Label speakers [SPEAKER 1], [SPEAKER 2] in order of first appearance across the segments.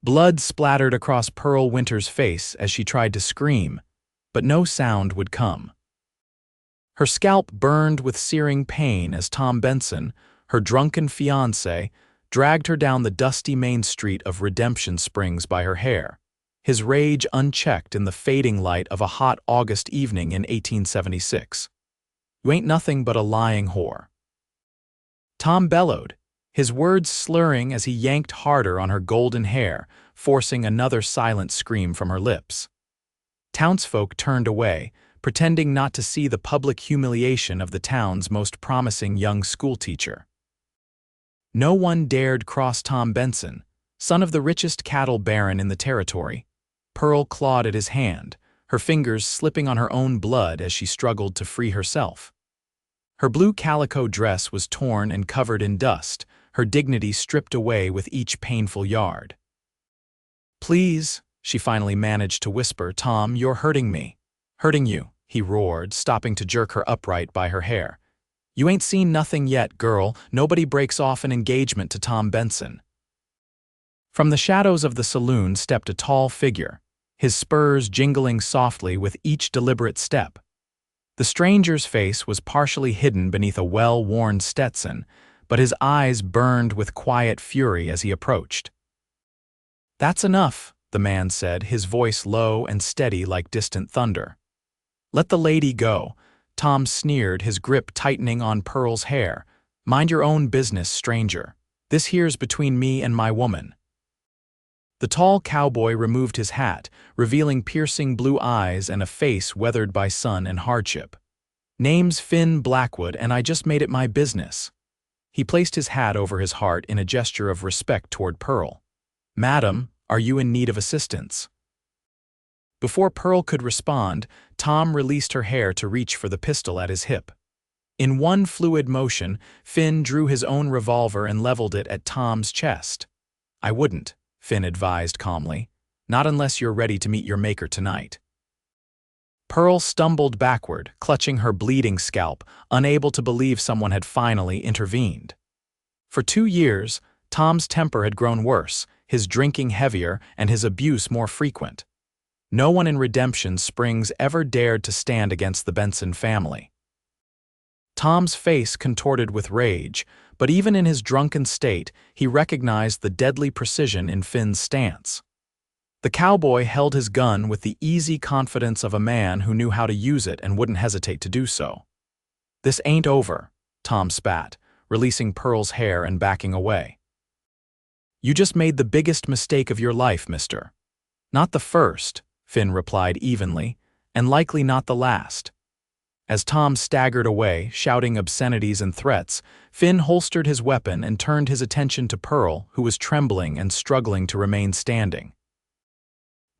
[SPEAKER 1] Blood splattered across Pearl Winter's face as she tried to scream, but no sound would come. Her scalp burned with searing pain as Tom Benson, her drunken fiancé, dragged her down the dusty main street of Redemption Springs by her hair, his rage unchecked in the fading light of a hot August evening in 1876. "You ain't nothing but a lying whore." Tom bellowed, his words slurring as he yanked harder on her golden hair, forcing another silent scream from her lips. Townsfolk turned away, pretending not to see the public humiliation of the town's most promising young schoolteacher. No one dared cross Tom Benson, son of the richest cattle baron in the territory. Pearl clawed at his hand, her fingers slipping on her own blood as she struggled to free herself. Her blue calico dress was torn and covered in dust, her dignity stripped away with each painful yard. "Please," she finally managed to whisper, "Tom, you're hurting me." "Hurting you," he roared, stopping to jerk her upright by her hair. "You ain't seen nothing yet, girl. Nobody breaks off an engagement to Tom Benson." From the shadows of the saloon stepped a tall figure, his spurs jingling softly with each deliberate step. The stranger's face was partially hidden beneath a well-worn Stetson, but his eyes burned with quiet fury as he approached. "That's enough," the man said, his voice low and steady like distant thunder. "Let the lady go." Tom sneered, his grip tightening on Pearl's hair. "Mind your own business, stranger. This here's between me and my woman." The tall cowboy removed his hat, revealing piercing blue eyes and a face weathered by sun and hardship. "Name's Finn Blackwood, and I just made it my business." He placed his hat over his heart in a gesture of respect toward Pearl. "Madam, are you in need of assistance?" Before Pearl could respond, Tom released her hair to reach for the pistol at his hip. In one fluid motion, Finn drew his own revolver and leveled it at Tom's chest. "I wouldn't," Finn advised calmly. "Not unless you're ready to meet your maker tonight." Pearl stumbled backward, clutching her bleeding scalp, unable to believe someone had finally intervened. For 2 years, Tom's temper had grown worse, his drinking heavier and his abuse more frequent. No one in Redemption Springs ever dared to stand against the Benson family. Tom's face contorted with rage, but even in his drunken state, he recognized the deadly precision in Finn's stance. The cowboy held his gun with the easy confidence of a man who knew how to use it and wouldn't hesitate to do so. "This ain't over," Tom spat, releasing Pearl's hair and backing away. "You just made the biggest mistake of your life, mister." "Not the first," Finn replied evenly, "and likely not the last." As Tom staggered away, shouting obscenities and threats, Finn holstered his weapon and turned his attention to Pearl, who was trembling and struggling to remain standing.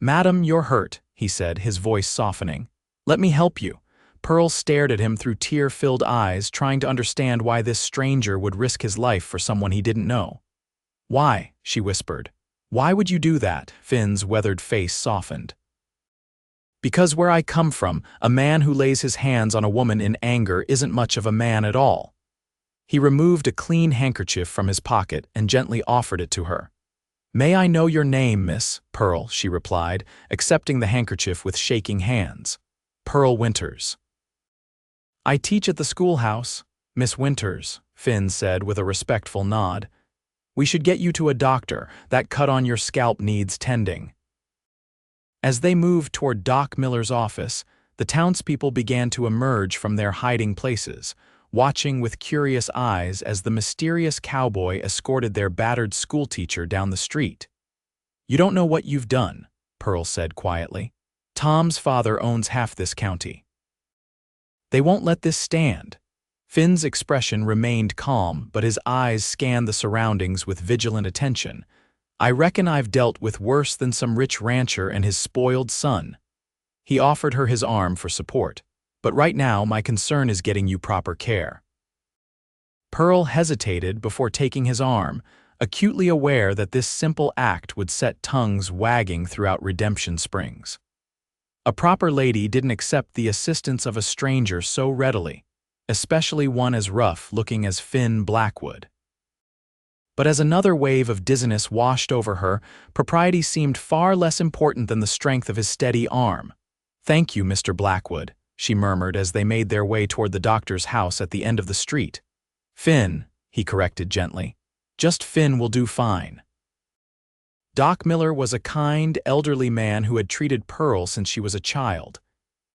[SPEAKER 1] "Madam, you're hurt," he said, his voice softening. "Let me help you." Pearl stared at him through tear-filled eyes, trying to understand why this stranger would risk his life for someone he didn't know. "Why?" she whispered. "Why would you do that?" Finn's weathered face softened. "Because where I come from, a man who lays his hands on a woman in anger isn't much of a man at all." He removed a clean handkerchief from his pocket and gently offered it to her. "May I know your name, Miss Pearl?" she replied, accepting the handkerchief with shaking hands. "Pearl Winters." "I teach at the schoolhouse, Miss Winters," Finn said with a respectful nod. "We should get you to a doctor. That cut on your scalp needs tending." As they moved toward Doc Miller's office, the townspeople began to emerge from their hiding places, watching with curious eyes as the mysterious cowboy escorted their battered schoolteacher down the street. "You don't know what you've done," Pearl said quietly. "Tom's father owns half this county." "They won't let this stand." Finn's expression remained calm, but his eyes scanned the surroundings with vigilant attention. "I reckon I've dealt with worse than some rich rancher and his spoiled son." He offered her his arm for support. "But right now my concern is getting you proper care." Pearl hesitated before taking his arm, acutely aware that this simple act would set tongues wagging throughout Redemption Springs. A proper lady didn't accept the assistance of a stranger so readily, especially one as rough-looking as Finn Blackwood. But as another wave of dizziness washed over her, propriety seemed far less important than the strength of his steady arm. "Thank you, Mr. Blackwood," she murmured as they made their way toward the doctor's house at the end of the street. "Finn," he corrected gently. "Just Finn will do fine." Doc Miller was a kind, elderly man who had treated Pearl since she was a child.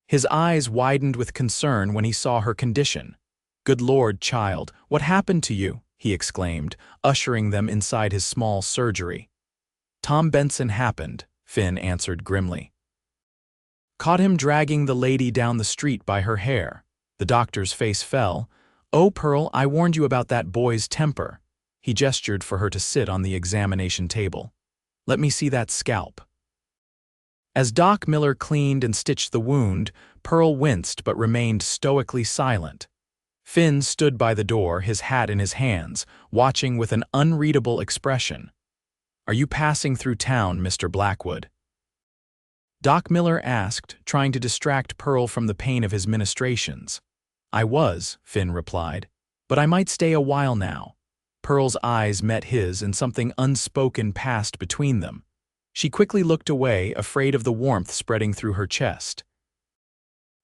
[SPEAKER 1] His eyes widened with concern when he saw her condition. "Good Lord, child, what happened to you?" he exclaimed, ushering them inside his small surgery. "Tom Benson happened," Finn answered grimly. "Caught him dragging the lady down the street by her hair." The doctor's face fell. "Oh, Pearl, I warned you about that boy's temper." He gestured for her to sit on the examination table. "Let me see that scalp." As Doc Miller cleaned and stitched the wound, Pearl winced but remained stoically silent. Finn stood by the door, his hat in his hands, watching with an unreadable expression. "Are you passing through town, Mr. Blackwood?" Doc Miller asked, trying to distract Pearl from the pain of his ministrations. "I was," Finn replied, "but I might stay a while now." Pearl's eyes met his and something unspoken passed between them. She quickly looked away, afraid of the warmth spreading through her chest.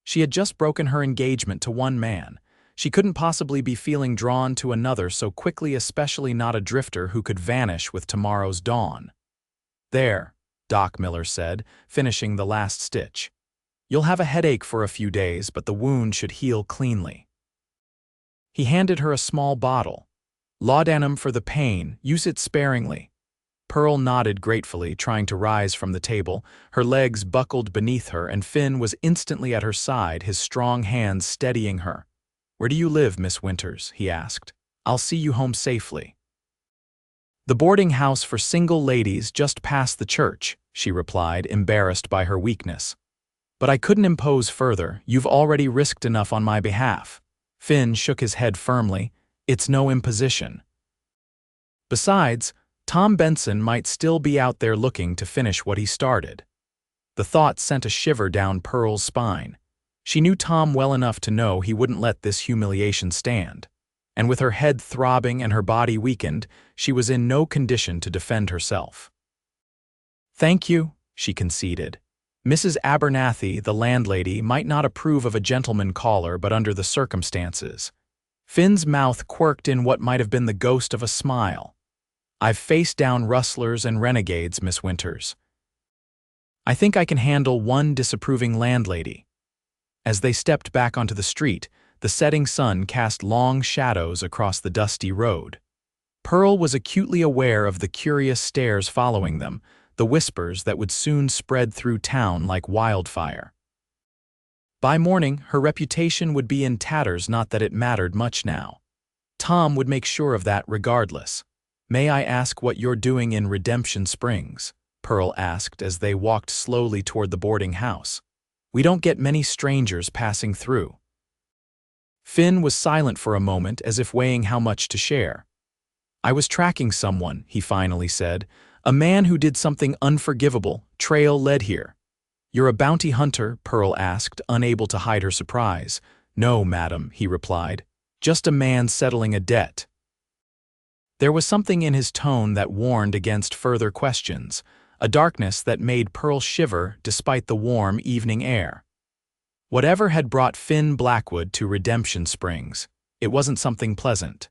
[SPEAKER 1] She had just broken her engagement to one man. She couldn't possibly be feeling drawn to another so quickly, especially not a drifter who could vanish with tomorrow's dawn. "There," Doc Miller said, finishing the last stitch. "You'll have a headache for a few days, but the wound should heal cleanly." He handed her a small bottle. "Laudanum for the pain, use it sparingly." Pearl nodded gratefully, trying to rise from the table. Her legs buckled beneath her, and Finn was instantly at her side, his strong hands steadying her. "Where do you live, Miss Winters?" he asked. "I'll see you home safely." "The boarding house for single ladies just past the church," she replied, embarrassed by her weakness. "But I couldn't impose further. You've already risked enough on my behalf." Finn shook his head firmly. "It's no imposition." Besides, Tom Benson might still be out there looking to finish what he started. The thought sent a shiver down Pearl's spine. She knew Tom well enough to know he wouldn't let this humiliation stand. And with her head throbbing and her body weakened, she was in no condition to defend herself. "Thank you," she conceded. Mrs. Abernathy, the landlady, might not approve of a gentleman caller, but under the circumstances. Finn's mouth quirked in what might have been the ghost of a smile. "I've faced down rustlers and renegades, Miss Winters. I think I can handle one disapproving landlady." As they stepped back onto the street, the setting sun cast long shadows across the dusty road. Pearl was acutely aware of the curious stares following them, the whispers that would soon spread through town like wildfire. By morning, her reputation would be in tatters, not that it mattered much now. Tom would make sure of that regardless. "May I ask what you're doing in Redemption Springs?" Pearl asked as they walked slowly toward the boarding house. "We don't get many strangers passing through." Finn was silent for a moment, as if weighing how much to share. "I was tracking someone," he finally said. "A man who did something unforgivable. Trail led here." "You're a bounty hunter?" Pearl asked, unable to hide her surprise. "No, madam," he replied. "Just a man settling a debt." There was something in his tone that warned against further questions, a darkness that made Pearl shiver despite the warm evening air. Whatever had brought Finn Blackwood to Redemption Springs, it wasn't something pleasant.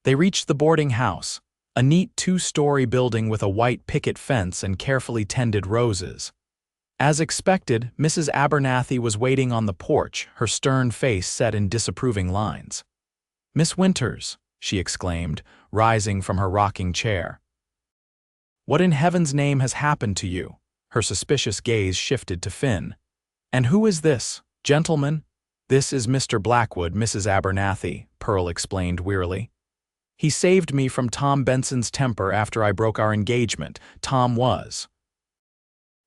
[SPEAKER 1] They reached the boarding house, a neat two-story building with a white picket fence and carefully tended roses. As expected, Mrs. Abernathy was waiting on the porch, her stern face set in disapproving lines. "Miss Winters," she exclaimed, rising from her rocking chair. "What in heaven's name has happened to you?" Her suspicious gaze shifted to Finn. "And who is this, gentleman?" "This is Mr. Blackwood, Mrs. Abernathy," Pearl explained wearily. "He saved me from Tom Benson's temper after I broke our engagement. Tom was."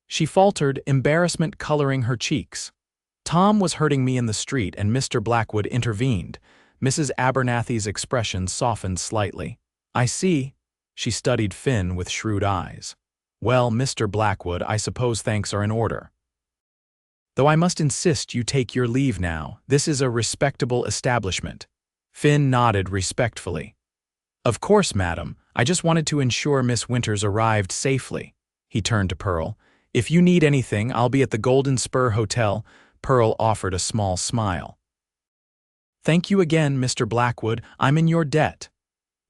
[SPEAKER 1] She faltered, embarrassment coloring her cheeks. "Tom was hurting me in the street and Mr. Blackwood intervened." Mrs. Abernathy's expression softened slightly. "I see." She studied Finn with shrewd eyes. "Well, Mr. Blackwood, I suppose thanks are in order. Though I must insist you take your leave now. This is a respectable establishment." Finn nodded respectfully. "Of course, madam. I just wanted to ensure Miss Winters arrived safely." He turned to Pearl. "If you need anything, I'll be at the Golden Spur Hotel." Pearl offered a small smile. "Thank you again, Mr. Blackwood. I'm in your debt."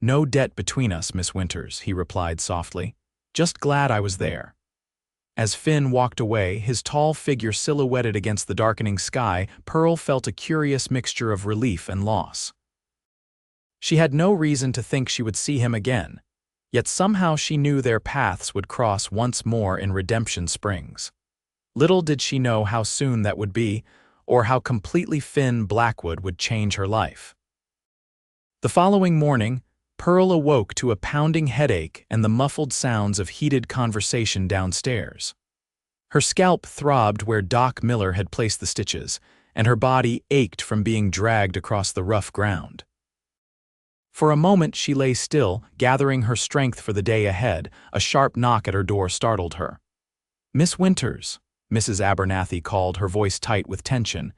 [SPEAKER 1] "No debt between us, Miss Winters," he replied softly. "Just glad I was there." As Finn walked away, his tall figure silhouetted against the darkening sky, Pearl felt a curious mixture of relief and loss. She had no reason to think she would see him again, yet somehow she knew their paths would cross once more in Redemption Springs. Little did she know how soon that would be, or how completely Finn Blackwood would change her life. The following morning, Pearl awoke to a pounding headache and the muffled sounds of heated conversation downstairs. Her scalp throbbed where Doc Miller had placed the stitches, and her body ached from being dragged across the rough ground. For a moment she lay still, gathering her strength for the day ahead. A sharp knock at her door startled her. "Miss Winters," Mrs. Abernathy called, her voice tight with tension.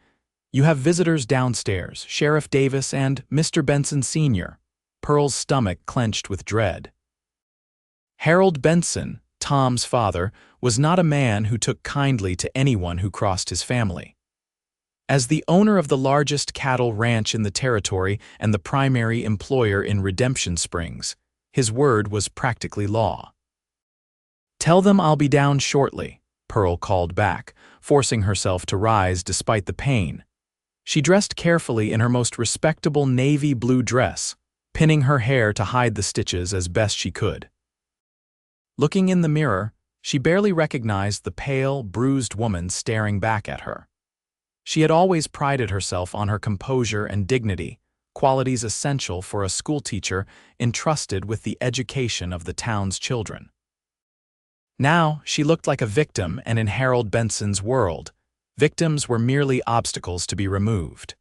[SPEAKER 1] "You have visitors downstairs, Sheriff Davis and Mr. Benson Sr." Pearl's stomach clenched with dread. Harold Benson, Tom's father, was not a man who took kindly to anyone who crossed his family. As the owner of the largest cattle ranch in the territory and the primary employer in Redemption Springs, his word was practically law. "Tell them I'll be down shortly," Pearl called back, forcing herself to rise despite the pain. She dressed carefully in her most respectable navy blue dress, pinning her hair to hide the stitches as best she could. Looking in the mirror, she barely recognized the pale, bruised woman staring back at her. She had always prided herself on her composure and dignity, qualities essential for a schoolteacher entrusted with the education of the town's children. Now she looked like a victim, and in Harold Benson's world, victims were merely obstacles to be removed.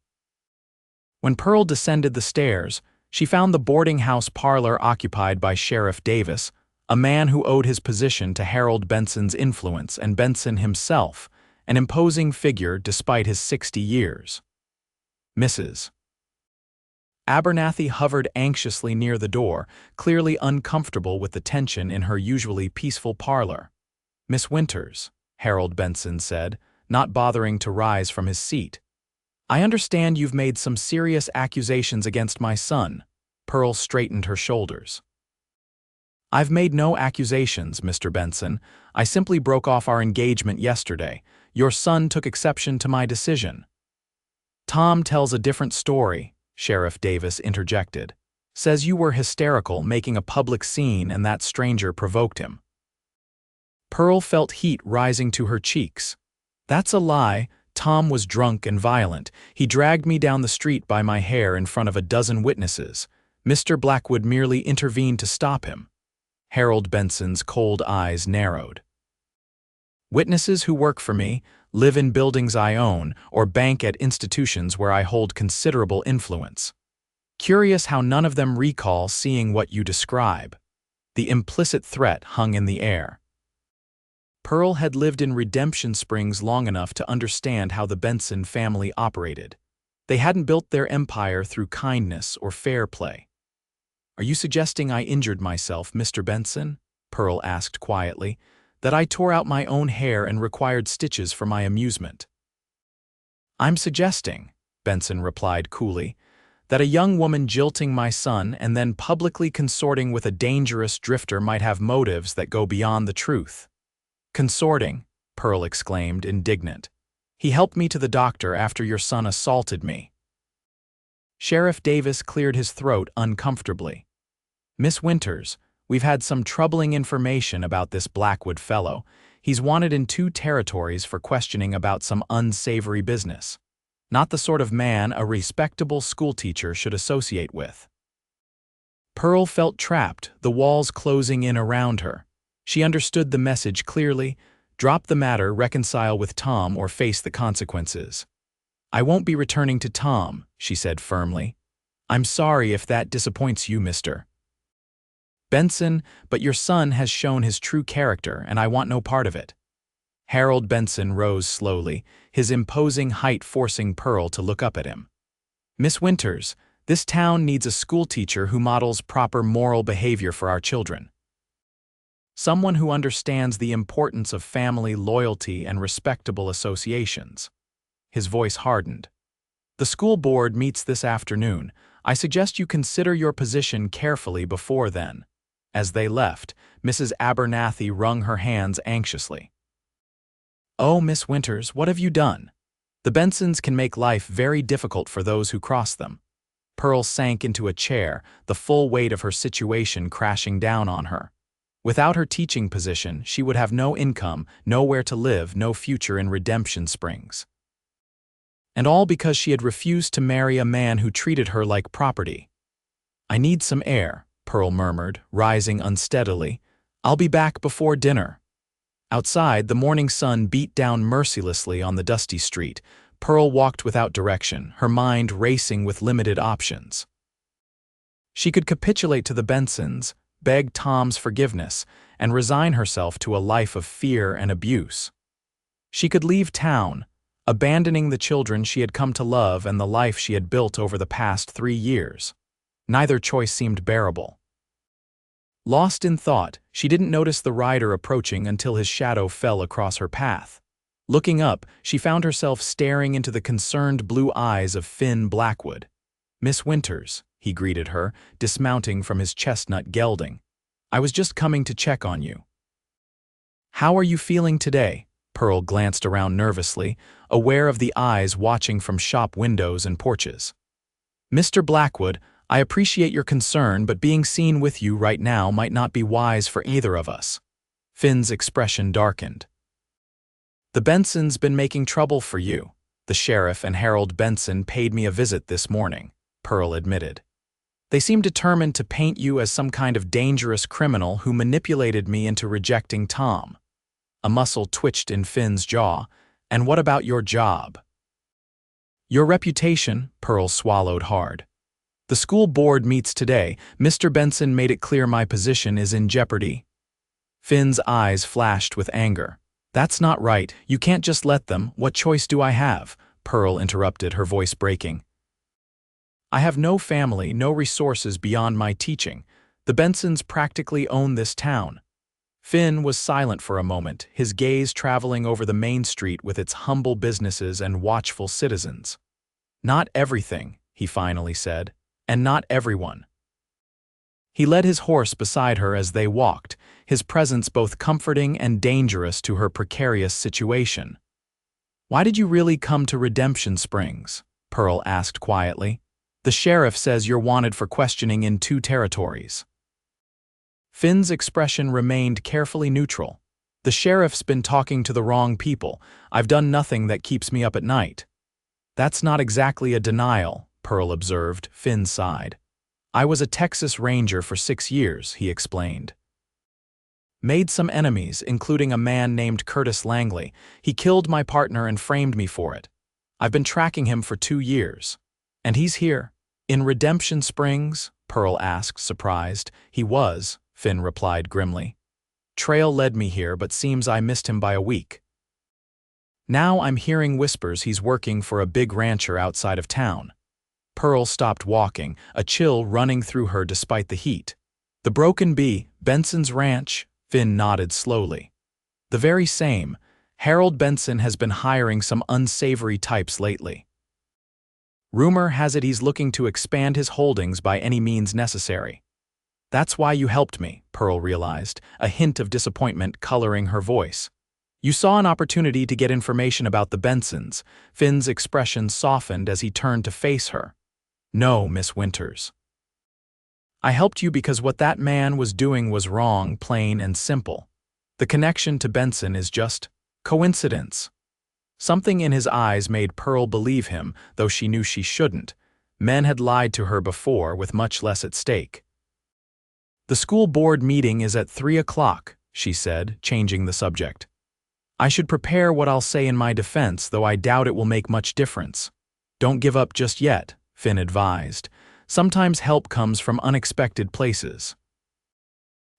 [SPEAKER 1] When Pearl descended the stairs, she found the boarding house parlor occupied by Sheriff Davis, a man who owed his position to Harold Benson's influence, and Benson himself, an imposing figure despite his 60 years. Mrs. Abernathy hovered anxiously near the door, clearly uncomfortable with the tension in her usually peaceful parlor. "Miss Winters," Harold Benson said, not bothering to rise from his seat. "I understand you've made some serious accusations against my son." Pearl straightened her shoulders. "I've made no accusations, Mr. Benson. I simply broke off our engagement yesterday. Your son took exception to my decision." "Tom tells a different story," Sheriff Davis interjected. "Says you were hysterical, making a public scene, and that stranger provoked him." Pearl felt heat rising to her cheeks. "That's a lie. Tom was drunk and violent. He dragged me down the street by my hair in front of a dozen witnesses. Mr. Blackwood merely intervened to stop him." Harold Benson's cold eyes narrowed. "Witnesses who work for me, live in buildings I own, or bank at institutions where I hold considerable influence. Curious how none of them recall seeing what you describe." The implicit threat hung in the air. Pearl had lived in Redemption Springs long enough to understand how the Benson family operated. They hadn't built their empire through kindness or fair play. "Are you suggesting I injured myself, Mr. Benson?" Pearl asked quietly. "That I tore out my own hair and required stitches for my amusement?" "I'm suggesting," Benson replied coolly, "that a young woman jilting my son and then publicly consorting with a dangerous drifter might have motives that go beyond the truth." "Consorting," Pearl exclaimed, indignant. "He helped me to the doctor after your son assaulted me." Sheriff Davis cleared his throat uncomfortably. "Miss Winters, we've had some troubling information about this Blackwood fellow. He's wanted in 2 territories for questioning about some unsavory business. Not the sort of man a respectable schoolteacher should associate with." Pearl felt trapped, the walls closing in around her. She understood the message clearly: drop the matter, reconcile with Tom, or face the consequences. "I won't be returning to Tom," she said firmly. "I'm sorry if that disappoints you, Mr. Benson, but your son has shown his true character, and I want no part of it." Harold Benson rose slowly, his imposing height forcing Pearl to look up at him. "Miss Winters, This town needs a schoolteacher who models proper moral behavior for our children. Someone who understands the importance of family loyalty and respectable associations." His voice hardened. "The school board meets this afternoon. I suggest you consider your position carefully before then." As they left, Mrs. Abernathy wrung her hands anxiously. "Oh, Miss Winters, what have you done? The Bensons can make life very difficult for those who cross them." Pearl sank into a chair, the full weight of her situation crashing down on her. Without her teaching position, she would have no income, nowhere to live, no future in Redemption Springs. And all because she had refused to marry a man who treated her like property. "I need some air," Pearl murmured, rising unsteadily. "I'll be back before dinner." Outside, the morning sun beat down mercilessly on the dusty street. Pearl walked without direction, her mind racing with limited options. She could capitulate to the Bensons, beg Tom's forgiveness, and resign herself to a life of fear and abuse. She could leave town, abandoning the children she had come to love and the life she had built over the past 3 years. Neither choice seemed bearable. Lost in thought, she didn't notice the rider approaching until his shadow fell across her path. Looking up, she found herself staring into the concerned blue eyes of Finn Blackwood. "Miss Winters," he greeted her, dismounting from his chestnut gelding. "I was just coming to check on you." "How are you feeling today?" Pearl glanced around nervously, aware of the eyes watching from shop windows and porches. "Mr. Blackwood, I appreciate your concern, but being seen with you right now might not be wise for either of us." Finn's expression darkened. "The Bensons been making trouble for you. The sheriff and Harold Benson paid me a visit this morning," Pearl admitted. "They seem determined to paint you as some kind of dangerous criminal who manipulated me into rejecting Tom." A muscle twitched in Finn's jaw. "And what about your job?" "Your reputation," Pearl swallowed hard. "The school board meets today. Mr. Benson made it clear my position is in jeopardy." Finn's eyes flashed with anger. "That's not right. You can't just let them. What choice do I have?" Pearl interrupted, her voice breaking. "I have no family, no resources beyond my teaching. The Bensons practically own this town." Finn was silent for a moment, his gaze traveling over the main street with its humble businesses and watchful citizens. "Not everything," he finally said, "and not everyone." He led his horse beside her as they walked, his presence both comforting and dangerous to her precarious situation. "Why did you really come to Redemption Springs?" Pearl asked quietly. "The sheriff says you're wanted for questioning in 2 territories." Finn's expression remained carefully neutral. "The sheriff's been talking to the wrong people. I've done nothing that keeps me up at night." "That's not exactly a denial," Pearl observed. Finn sighed. "I was a Texas Ranger for 6 years, he explained. Made some enemies, including a man named Curtis Langley. He killed my partner and framed me for it. I've been tracking him for 2 years. And he's here." "In Redemption Springs?" Pearl asked, surprised. "He was," Finn replied grimly. "Trail led me here, but seems I missed him by a week. Now I'm hearing whispers he's working for a big rancher outside of town." Pearl stopped walking, a chill running through her despite the heat. "The Broken Bee, Benson's ranch?" Finn nodded slowly. "The very same. Harold Benson has been hiring some unsavory types lately. Rumor has it he's looking to expand his holdings by any means necessary." "That's why you helped me," Pearl realized, a hint of disappointment coloring her voice. "You saw an opportunity to get information about the Bensons." Finn's expression softened as he turned to face her. "No, Miss Winters. I helped you because what that man was doing was wrong, plain and simple. The connection to Benson is just coincidence." Something in his eyes made Pearl believe him, though she knew she shouldn't. Men had lied to her before with much less at stake. "The school board meeting is at 3 o'clock, she said, changing the subject. "I should prepare what I'll say in my defense, though I doubt it will make much difference." "Don't give up just yet," Finn advised. "Sometimes help comes from unexpected places."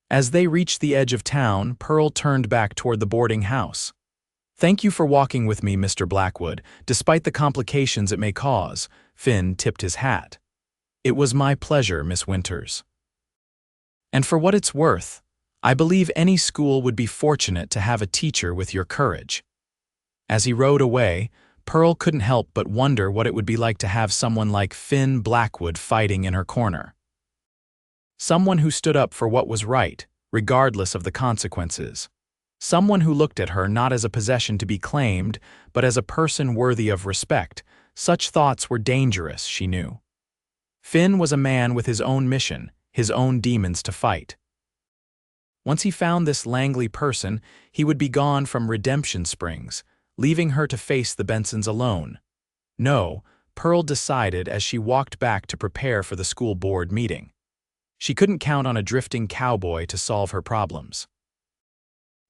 [SPEAKER 1] As they reached the edge of town, Pearl turned back toward the boarding house. "Thank you for walking with me, Mr. Blackwood, despite the complications it may cause." Finn tipped his hat. "It was my pleasure, Miss Winters. And for what it's worth, I believe any school would be fortunate to have a teacher with your courage." As he rode away, Pearl couldn't help but wonder what it would be like to have someone like Finn Blackwood fighting in her corner. Someone who stood up for what was right, regardless of the consequences. Someone who looked at her not as a possession to be claimed, but as a person worthy of respect. Such thoughts were dangerous, she knew. Finn was a man with his own mission, his own demons to fight. Once he found this Langley person, he would be gone from Redemption Springs, leaving her to face the Bensons alone. No, Pearl decided as she walked back to prepare for the school board meeting. She couldn't count on a drifting cowboy to solve her problems.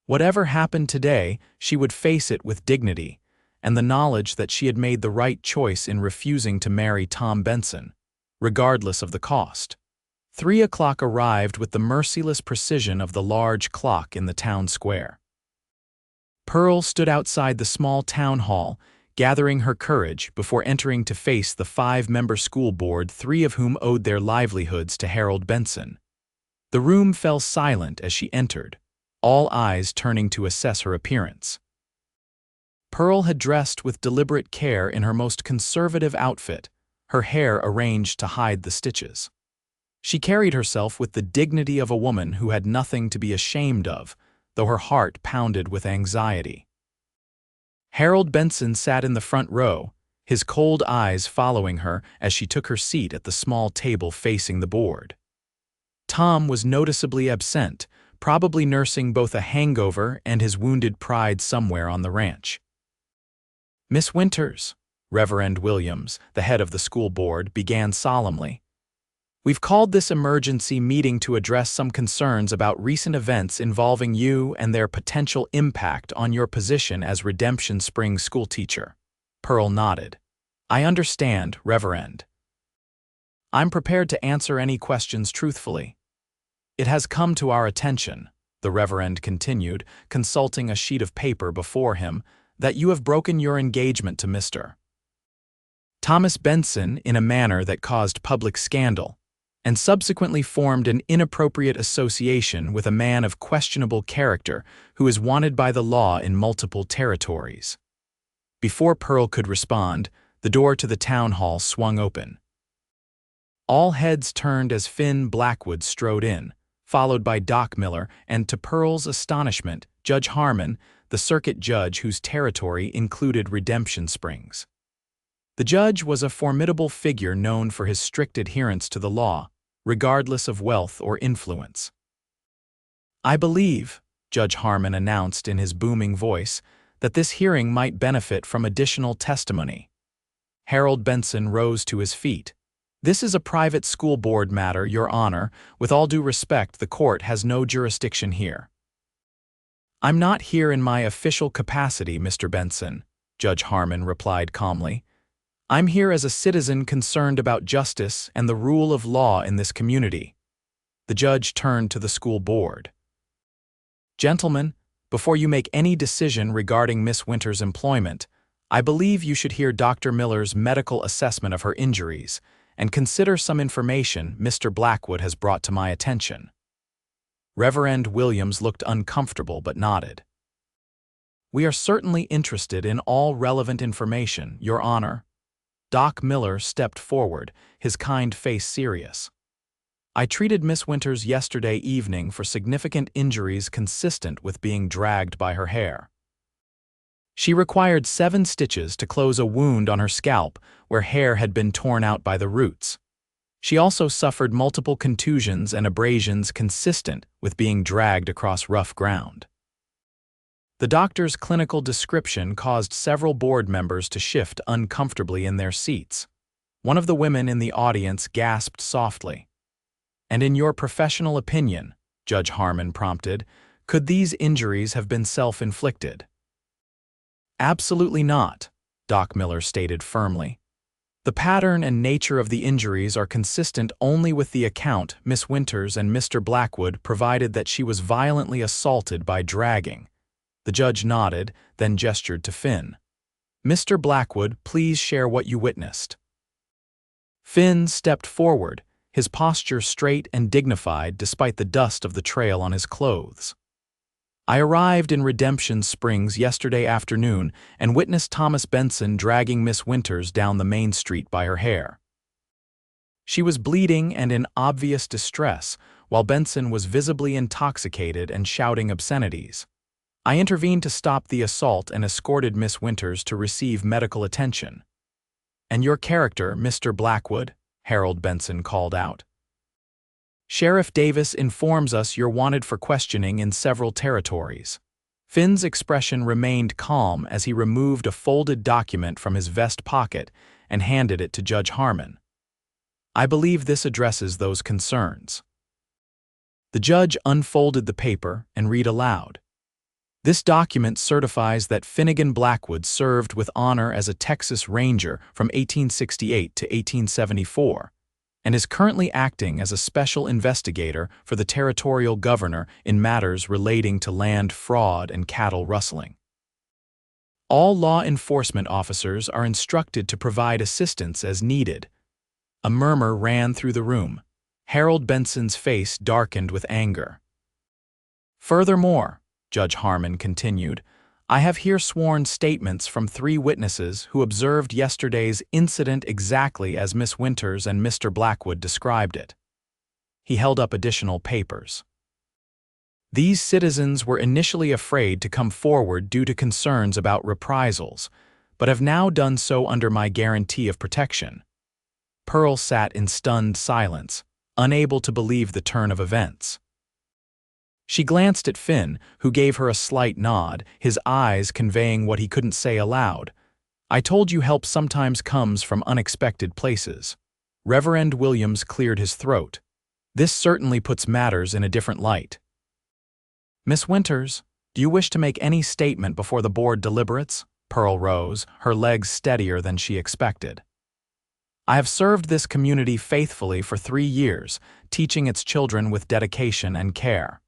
[SPEAKER 1] Whatever happened today, she would face it with dignity, and the knowledge that she had made the right choice in refusing to marry Tom Benson, regardless of the cost. 3 o'clock arrived with the merciless precision of the large clock in the town square. Pearl stood outside the small town hall, gathering her courage before entering to face the 5-member school board, 3 of whom owed their livelihoods to Harold Benson. The room fell silent as she entered, all eyes turning to assess her appearance. Pearl had dressed with deliberate care in her most conservative outfit, her hair arranged to hide the stitches. She carried herself with the dignity of a woman who had nothing to be ashamed of, though her heart pounded with anxiety. Harold Benson sat in the front row, his cold eyes following her as she took her seat at the small table facing the board. Tom was noticeably absent, probably nursing both a hangover and his wounded pride somewhere on the ranch. "Miss Winters," Reverend Williams, the head of the school board, began solemnly, "we've called this emergency meeting to address some concerns about recent events involving you and their potential impact on your position as Redemption Springs schoolteacher." Pearl nodded. "I understand, Reverend. I'm prepared to answer any questions truthfully. It has come to our attention," the Reverend continued, consulting a sheet of paper before him, "that you have broken your engagement to Mr. Thomas Benson in a manner that caused public scandal, and subsequently formed an inappropriate association with a man of questionable character who is wanted by the law in multiple territories." Before Pearl could respond, the door to the town hall swung open. All heads turned as Finn Blackwood strode in, followed by Doc Miller and, to Pearl's astonishment, Judge Harmon, the circuit judge whose territory included Redemption Springs. The judge was a formidable figure known for his strict adherence to the law, regardless of wealth or influence. "I believe," Judge Harmon announced in his booming voice, "that this hearing might benefit from additional testimony." Harold Benson rose to his feet. "This is a private school board matter, Your Honor. With all due respect, the court has no jurisdiction here." "I'm not here in my official capacity, Mr. Benson," Judge Harmon replied calmly. "I'm here as a citizen concerned about justice and the rule of law in this community." The judge turned to the school board. "Gentlemen, before you make any decision regarding Miss Winters' employment, I believe you should hear Dr. Miller's medical assessment of her injuries and consider some information Mr. Blackwood has brought to my attention." Reverend Williams looked uncomfortable but nodded. "We are certainly interested in all relevant information, Your Honor." Doc Miller stepped forward, his kind face serious. "I treated Miss Winters yesterday evening for significant injuries consistent with being dragged by her hair. She required 7 stitches to close a wound on her scalp where hair had been torn out by the roots. She also suffered multiple contusions and abrasions consistent with being dragged across rough ground." The doctor's clinical description caused several board members to shift uncomfortably in their seats. One of the women in the audience gasped softly. "And in your professional opinion," Judge Harmon prompted, "could these injuries have been self-inflicted?" "Absolutely not," Doc Miller stated firmly. "The pattern and nature of the injuries are consistent only with the account Miss Winters and Mr. Blackwood provided that she was violently assaulted by dragging." The judge nodded, then gestured to Finn. "Mr. Blackwood, please share what you witnessed." Finn stepped forward, his posture straight and dignified despite the dust of the trail on his clothes. I arrived in Redemption Springs yesterday afternoon and witnessed Thomas Benson dragging Miss Winters down the main street by her hair. She was bleeding and in obvious distress, while Benson was visibly intoxicated and shouting obscenities. I intervened to stop the assault and escorted Miss Winters to receive medical attention. "And your character, Mr. Blackwood?" Harold Benson called out. "Sheriff Davis informs us you're wanted for questioning in several territories." Finn's expression remained calm as he removed a folded document from his vest pocket and handed it to Judge Harmon. "I believe this addresses those concerns." The judge unfolded the paper and read aloud. "This document certifies that Finnegan Blackwood served with honor as a Texas Ranger from 1868 to 1874 and is currently acting as a special investigator for the territorial governor in matters relating to land fraud and cattle rustling. All law enforcement officers are instructed to provide assistance as needed." A murmur ran through the room. Harold Benson's face darkened with anger. "Furthermore," Judge Harmon continued, "I have here sworn statements from 3 witnesses who observed yesterday's incident exactly as Miss Winters and Mr. Blackwood described it." He held up additional papers. "These citizens were initially afraid to come forward due to concerns about reprisals, but have now done so under my guarantee of protection." Pearl sat in stunned silence, unable to believe the turn of events. She glanced at Finn, who gave her a slight nod, his eyes conveying what he couldn't say aloud. "I told you help sometimes comes from unexpected places." Reverend Williams cleared his throat. "This certainly puts matters in a different light." "Miss Winters, do you wish to make any statement before the board deliberates?" Pearl rose, her legs steadier than she expected. "I have served this community faithfully for 3 years, teaching its children with dedication and care.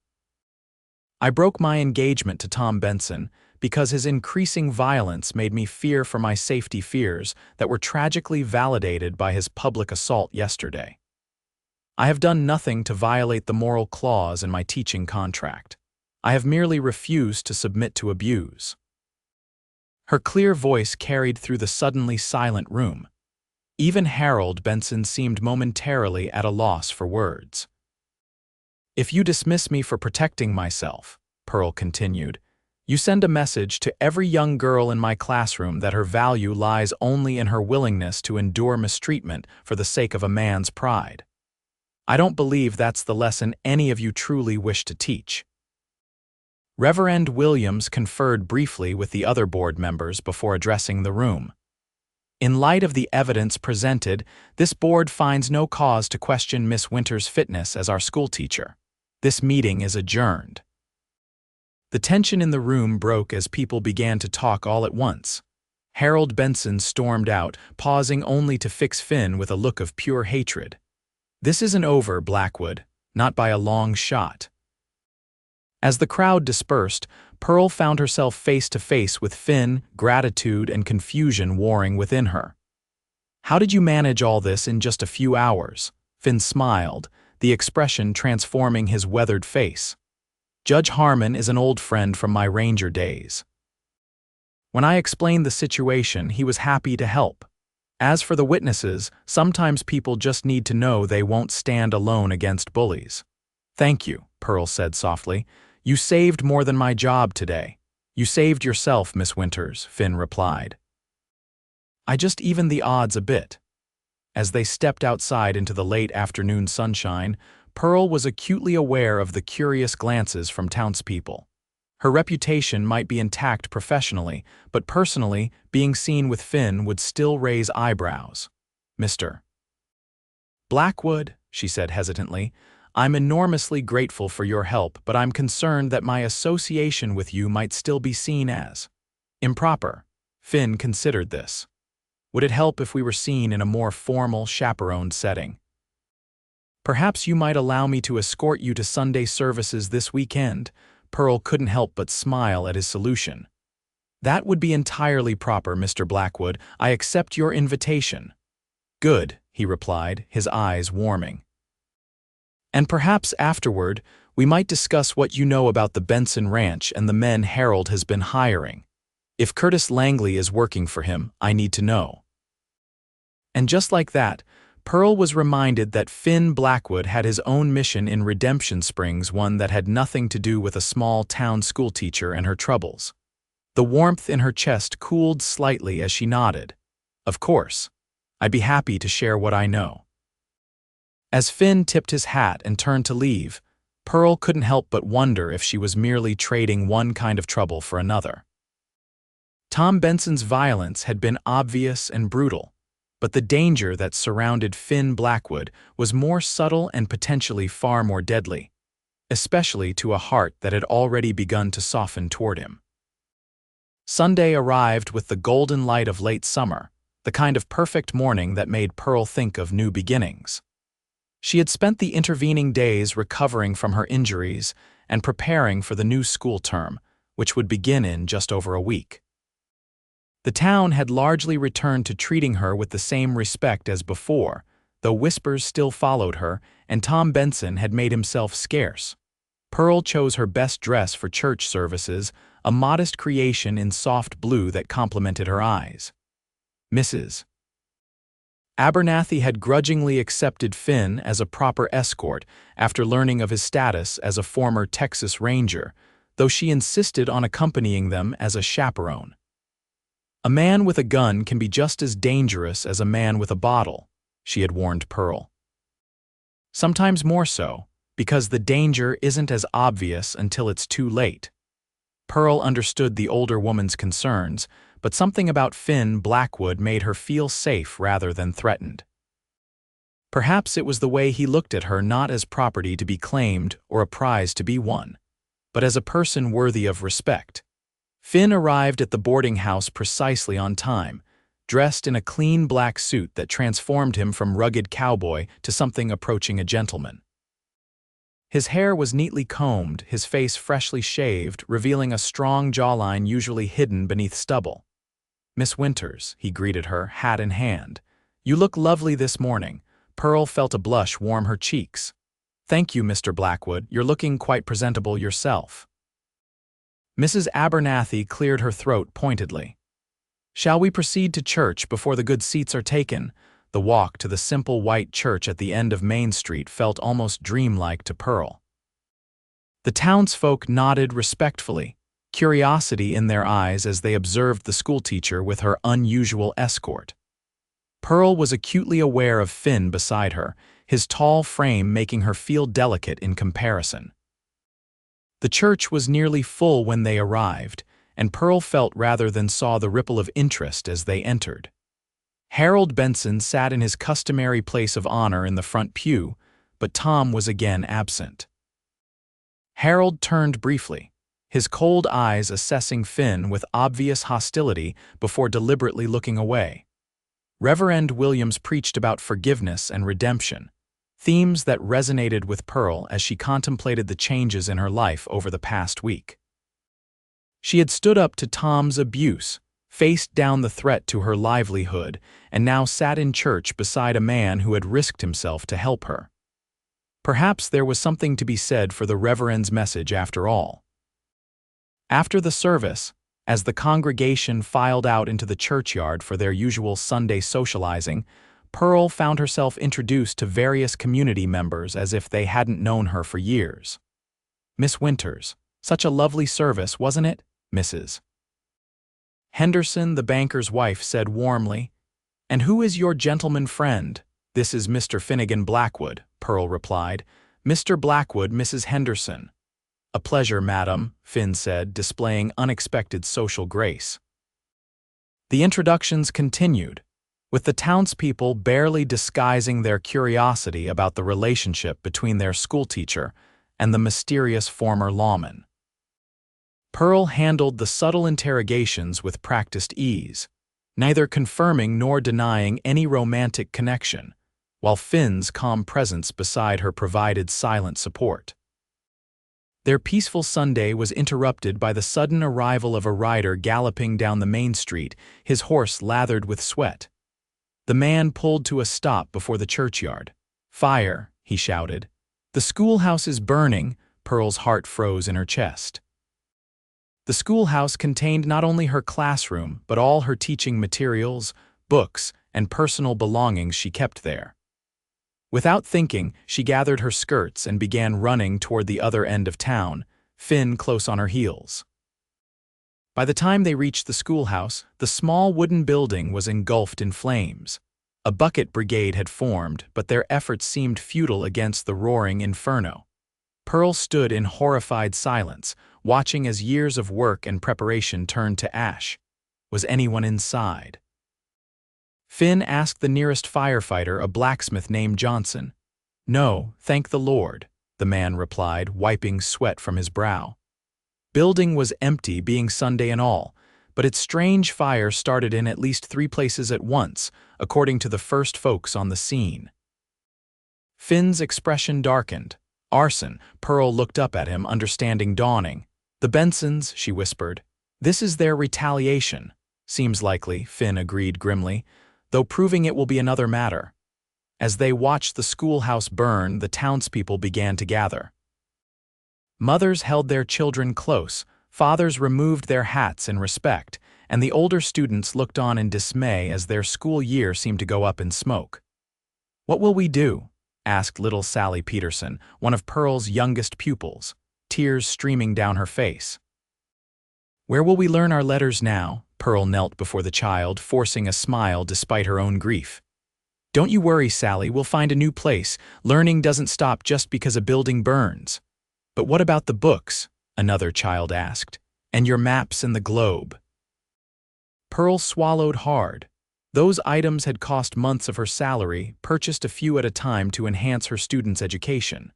[SPEAKER 1] I broke my engagement to Tom Benson because his increasing violence made me fear for my safety fears that were tragically validated by his public assault yesterday. I have done nothing to violate the moral clause in my teaching contract. I have merely refused to submit to abuse." Her clear voice carried through the suddenly silent room. Even Harold Benson seemed momentarily at a loss for words. "If you dismiss me for protecting myself," Pearl continued, "you send a message to every young girl in my classroom that her value lies only in her willingness to endure mistreatment for the sake of a man's pride. I don't believe that's the lesson any of you truly wish to teach." Reverend Williams conferred briefly with the other board members before addressing the room. "In light of the evidence presented, this board finds no cause to question Miss Winters' fitness as our schoolteacher. This meeting is adjourned." The tension in the room broke as people began to talk all at once. Harold Benson stormed out, pausing only to fix Finn with a look of pure hatred. "This isn't over, Blackwood, not by a long shot." As the crowd dispersed, Pearl found herself face to face with Finn, gratitude and confusion warring within her. "How did you manage all this in just a few hours?" Finn smiled, the expression transforming his weathered face. "Judge Harmon is an old friend from my ranger days. When I explained the situation, he was happy to help. As for the witnesses, sometimes people just need to know they won't stand alone against bullies." "Thank you," Pearl said softly. "You saved more than my job today." "You saved yourself, Miss Winters," Finn replied. "I just evened the odds a bit." As they stepped outside into the late afternoon sunshine, Pearl was acutely aware of the curious glances from townspeople. Her reputation might be intact professionally, but personally, being seen with Finn would still raise eyebrows. "Mr. Blackwood," she said hesitantly, "I'm enormously grateful for your help, but I'm concerned that my association with you might still be seen as improper." Finn considered this. "Would it help if we were seen in a more formal, chaperoned setting? Perhaps you might allow me to escort you to Sunday services this weekend." Pearl couldn't help but smile at his solution. "That would be entirely proper, Mr. Blackwood. I accept your invitation." "Good," he replied, his eyes warming. "And perhaps afterward, we might discuss what you know about the Benson ranch and the men Harold has been hiring. If Curtis Langley is working for him, I need to know." And just like that, Pearl was reminded that Finn Blackwood had his own mission in Redemption Springs, one that had nothing to do with a small-town schoolteacher and her troubles. The warmth in her chest cooled slightly as she nodded. "Of course. I'd be happy to share what I know." As Finn tipped his hat and turned to leave, Pearl couldn't help but wonder if she was merely trading one kind of trouble for another. Tom Benson's violence had been obvious and brutal, but the danger that surrounded Finn Blackwood was more subtle and potentially far more deadly, especially to a heart that had already begun to soften toward him. Sunday arrived with the golden light of late summer, the kind of perfect morning that made Pearl think of new beginnings. She had spent the intervening days recovering from her injuries and preparing for the new school term, which would begin in just over a week. The town had largely returned to treating her with the same respect as before, though whispers still followed her, and Tom Benson had made himself scarce. Pearl chose her best dress for church services, a modest creation in soft blue that complemented her eyes. Mrs. Abernathy had grudgingly accepted Finn as a proper escort after learning of his status as a former Texas Ranger, though she insisted on accompanying them as a chaperone. "A man with a gun can be just as dangerous as a man with a bottle," she had warned Pearl. "Sometimes more so, because the danger isn't as obvious until it's too late." Pearl understood the older woman's concerns, but something about Finn Blackwood made her feel safe rather than threatened. Perhaps it was the way he looked at her, not as property to be claimed or a prize to be won, but as a person worthy of respect. Finn arrived at the boarding house precisely on time, dressed in a clean black suit that transformed him from rugged cowboy to something approaching a gentleman. His hair was neatly combed, his face freshly shaved, revealing a strong jawline usually hidden beneath stubble. "Miss Winters," he greeted her, hat in hand. "You look lovely this morning." Pearl felt a blush warm her cheeks. "Thank you, Mr. Blackwood. You're looking quite presentable yourself." Mrs. Abernathy cleared her throat pointedly. "Shall we proceed to church before the good seats are taken?" The walk to the simple white church at the end of Main Street felt almost dreamlike to Pearl. The townsfolk nodded respectfully, curiosity in their eyes as they observed the schoolteacher with her unusual escort. Pearl was acutely aware of Finn beside her, his tall frame making her feel delicate in comparison. The church was nearly full when they arrived, and Pearl felt rather than saw the ripple of interest as they entered. Harold Benson sat in his customary place of honor in the front pew, but Tom was again absent. Harold turned briefly, his cold eyes assessing Finn with obvious hostility before deliberately looking away. Reverend Williams preached about forgiveness and redemption, themes that resonated with Pearl as she contemplated the changes in her life over the past week. She had stood up to Tom's abuse, faced down the threat to her livelihood, and now sat in church beside a man who had risked himself to help her. Perhaps there was something to be said for the Reverend's message after all. After the service, as the congregation filed out into the churchyard for their usual Sunday socializing, Pearl found herself introduced to various community members as if they hadn't known her for years. "Miss Winters, such a lovely service, wasn't it, Mrs. Henderson?" the banker's wife said warmly. "And who is your gentleman friend?" "This is Mr. Finnegan Blackwood," Pearl replied. "Mr. Blackwood, Mrs. Henderson." "A pleasure, madam," Finn said, displaying unexpected social grace. The introductions continued, with the townspeople barely disguising their curiosity about the relationship between their schoolteacher and the mysterious former lawman. Pearl handled the subtle interrogations with practiced ease, neither confirming nor denying any romantic connection, while Finn's calm presence beside her provided silent support. Their peaceful Sunday was interrupted by the sudden arrival of a rider galloping down the main street, his horse lathered with sweat. The man pulled to a stop before the churchyard. "Fire!" he shouted. "The schoolhouse is burning!" Pearl's heart froze in her chest. The schoolhouse contained not only her classroom, but all her teaching materials, books, and personal belongings she kept there. Without thinking, she gathered her skirts and began running toward the other end of town, Finn close on her heels. By the time they reached the schoolhouse, the small wooden building was engulfed in flames. A bucket brigade had formed, but their efforts seemed futile against the roaring inferno. Pearl stood in horrified silence, watching as years of work and preparation turned to ash. Was anyone inside? Finn asked the nearest firefighter, a blacksmith named Johnson. "No, thank the Lord," the man replied, wiping sweat from his brow. Building was empty, being Sunday and all, but its strange fire started in at least 3 places at once, according to the first folks on the scene. Finn's expression darkened. "Arson," Pearl looked up at him, understanding dawning. "The Bensons," she whispered. "This is their retaliation." "Seems likely," Finn agreed grimly, "though proving it will be another matter." As they watched the schoolhouse burn, the townspeople began to gather. Mothers held their children close, fathers removed their hats in respect, and the older students looked on in dismay as their school year seemed to go up in smoke. "What will we do?" asked little Sally Peterson, one of Pearl's youngest pupils, tears streaming down her face. "Where will we learn our letters now?" Pearl knelt before the child, forcing a smile despite her own grief. "Don't you worry, Sally, we'll find a new place. Learning doesn't stop just because a building burns." "But what about the books?" another child asked. "And your maps and the globe?" Pearl swallowed hard. Those items had cost months of her salary, purchased a few at a time to enhance her students' education.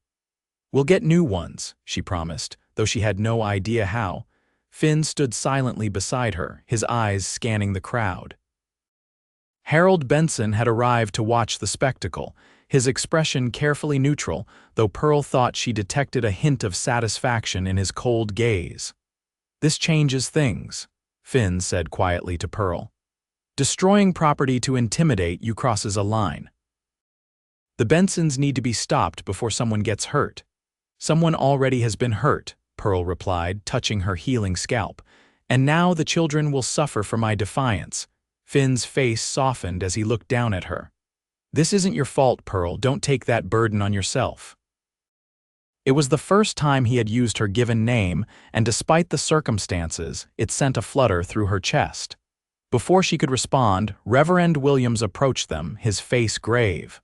[SPEAKER 1] "We'll get new ones," she promised, though she had no idea how. Finn stood silently beside her, his eyes scanning the crowd. Harold Benson had arrived to watch the spectacle, his expression carefully neutral, though Pearl thought she detected a hint of satisfaction in his cold gaze. "This changes things," Finn said quietly to Pearl. "Destroying property to intimidate you crosses a line. The Bensons need to be stopped before someone gets hurt." "Someone already has been hurt," Pearl replied, touching her healing scalp. "And now the children will suffer for my defiance." Finn's face softened as he looked down at her. "This isn't your fault, Pearl. Don't take that burden on yourself." It was the first time he had used her given name, and despite the circumstances, it sent a flutter through her chest. Before she could respond, Reverend Williams approached them, his face grave.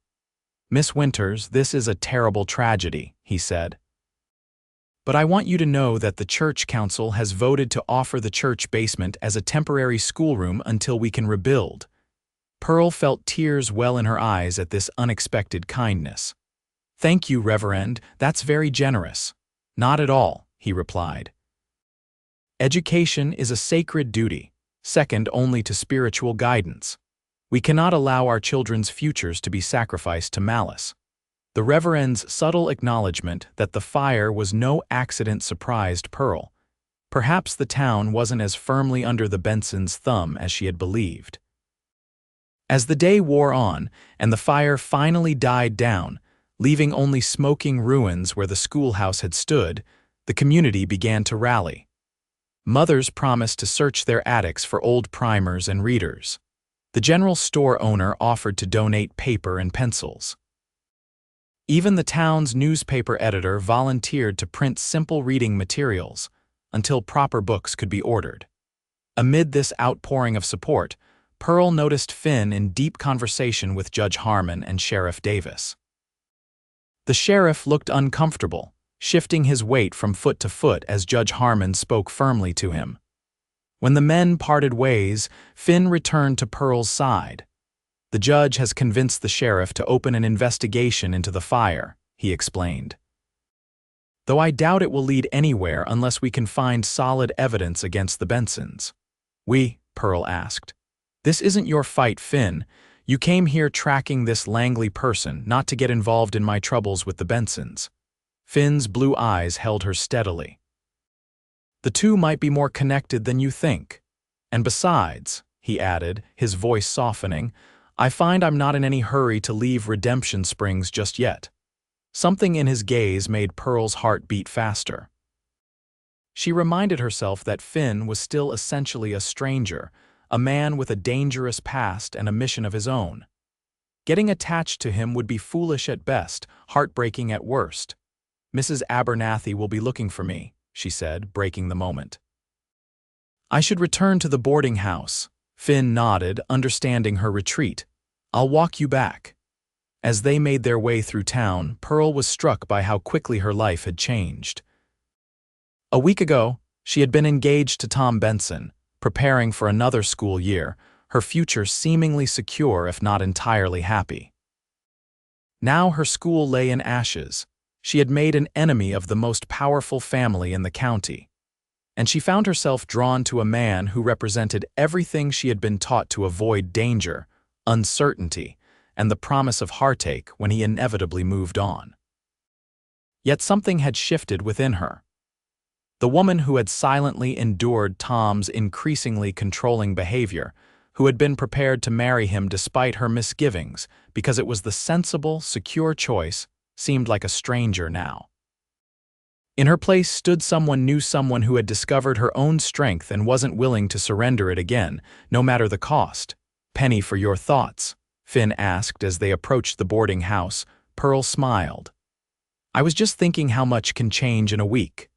[SPEAKER 1] "Miss Winters, this is a terrible tragedy," he said. "But I want you to know that the church council has voted to offer the church basement as a temporary schoolroom until we can rebuild." Pearl felt tears well in her eyes at this unexpected kindness. "Thank you, Reverend, that's very generous." "Not at all," he replied. "Education is a sacred duty, second only to spiritual guidance. We cannot allow our children's futures to be sacrificed to malice." The Reverend's subtle acknowledgement that the fire was no accident surprised Pearl. Perhaps the town wasn't as firmly under the Bensons' thumb as she had believed. As the day wore on, and the fire finally died down, leaving only smoking ruins where the schoolhouse had stood, the community began to rally. Mothers promised to search their attics for old primers and readers. The general store owner offered to donate paper and pencils. Even the town's newspaper editor volunteered to print simple reading materials until proper books could be ordered. Amid this outpouring of support, Pearl noticed Finn in deep conversation with Judge Harmon and Sheriff Davis. The sheriff looked uncomfortable, shifting his weight from foot to foot as Judge Harmon spoke firmly to him. When the men parted ways, Finn returned to Pearl's side. "The judge has convinced the sheriff to open an investigation into the fire," he explained. "Though I doubt it will lead anywhere unless we can find solid evidence against the Bensons." Pearl asked. "This isn't your fight, Finn. You came here tracking this Langley person, not to get involved in my troubles with the Bensons." Finn's blue eyes held her steadily. "The two might be more connected than you think. And besides," he added, his voice softening, I find I'm not in any hurry to leave Redemption Springs just yet. Something in his gaze made Pearl's heart beat faster. She reminded herself that Finn was still essentially a stranger, a man with a dangerous past and a mission of his own. Getting attached to him would be foolish at best, heartbreaking at worst. "Mrs. Abernathy will be looking for me," she said, breaking the moment. "I should return to the boarding house." Finn nodded, understanding her retreat. "I'll walk you back." As they made their way through town, Pearl was struck by how quickly her life had changed. A week ago, she had been engaged to Tom Benson, preparing for another school year, her future seemingly secure if not entirely happy. Now her school lay in ashes. She had made an enemy of the most powerful family in the county, and she found herself drawn to a man who represented everything she had been taught to avoid: danger, uncertainty, and the promise of heartache when he inevitably moved on. Yet something had shifted within her. The woman who had silently endured Tom's increasingly controlling behavior, who had been prepared to marry him despite her misgivings because it was the sensible, secure choice, seemed like a stranger now. In her place stood someone who had discovered her own strength and wasn't willing to surrender it again, no matter the cost. "Penny for your thoughts?" Finn asked as they approached the boarding house. Pearl smiled. "I was just thinking how much can change in a week."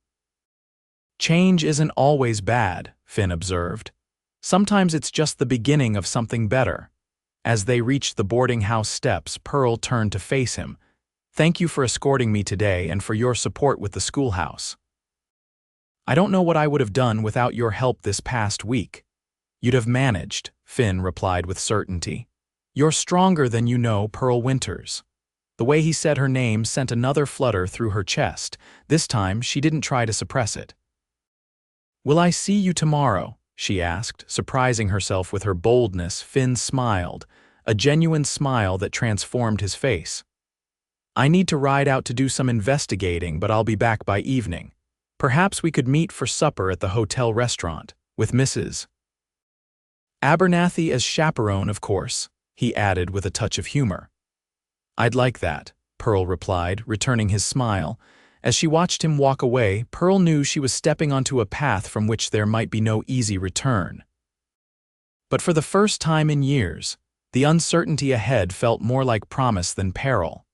[SPEAKER 1] "Change isn't always bad," Finn observed. "Sometimes it's just the beginning of something better." As they reached the boarding house steps, Pearl turned to face him. "Thank you for escorting me today and for your support with the schoolhouse. I don't know what I would have done without your help this past week." "You'd have managed," Finn replied with certainty. "You're stronger than you know, Pearl Winters." The way he said her name sent another flutter through her chest. This time, she didn't try to suppress it. "Will I see you tomorrow?" she asked, surprising herself with her boldness. Finn smiled, a genuine smile that transformed his face. "I need to ride out to do some investigating, but I'll be back by evening. Perhaps we could meet for supper at the hotel restaurant, with Mrs. Abernathy as chaperone, of course," he added with a touch of humor. "I'd like that," Pearl replied, returning his smile. As she watched him walk away, Pearl knew she was stepping onto a path from which there might be no easy return. But for the first time in years, the uncertainty ahead felt more like promise than peril.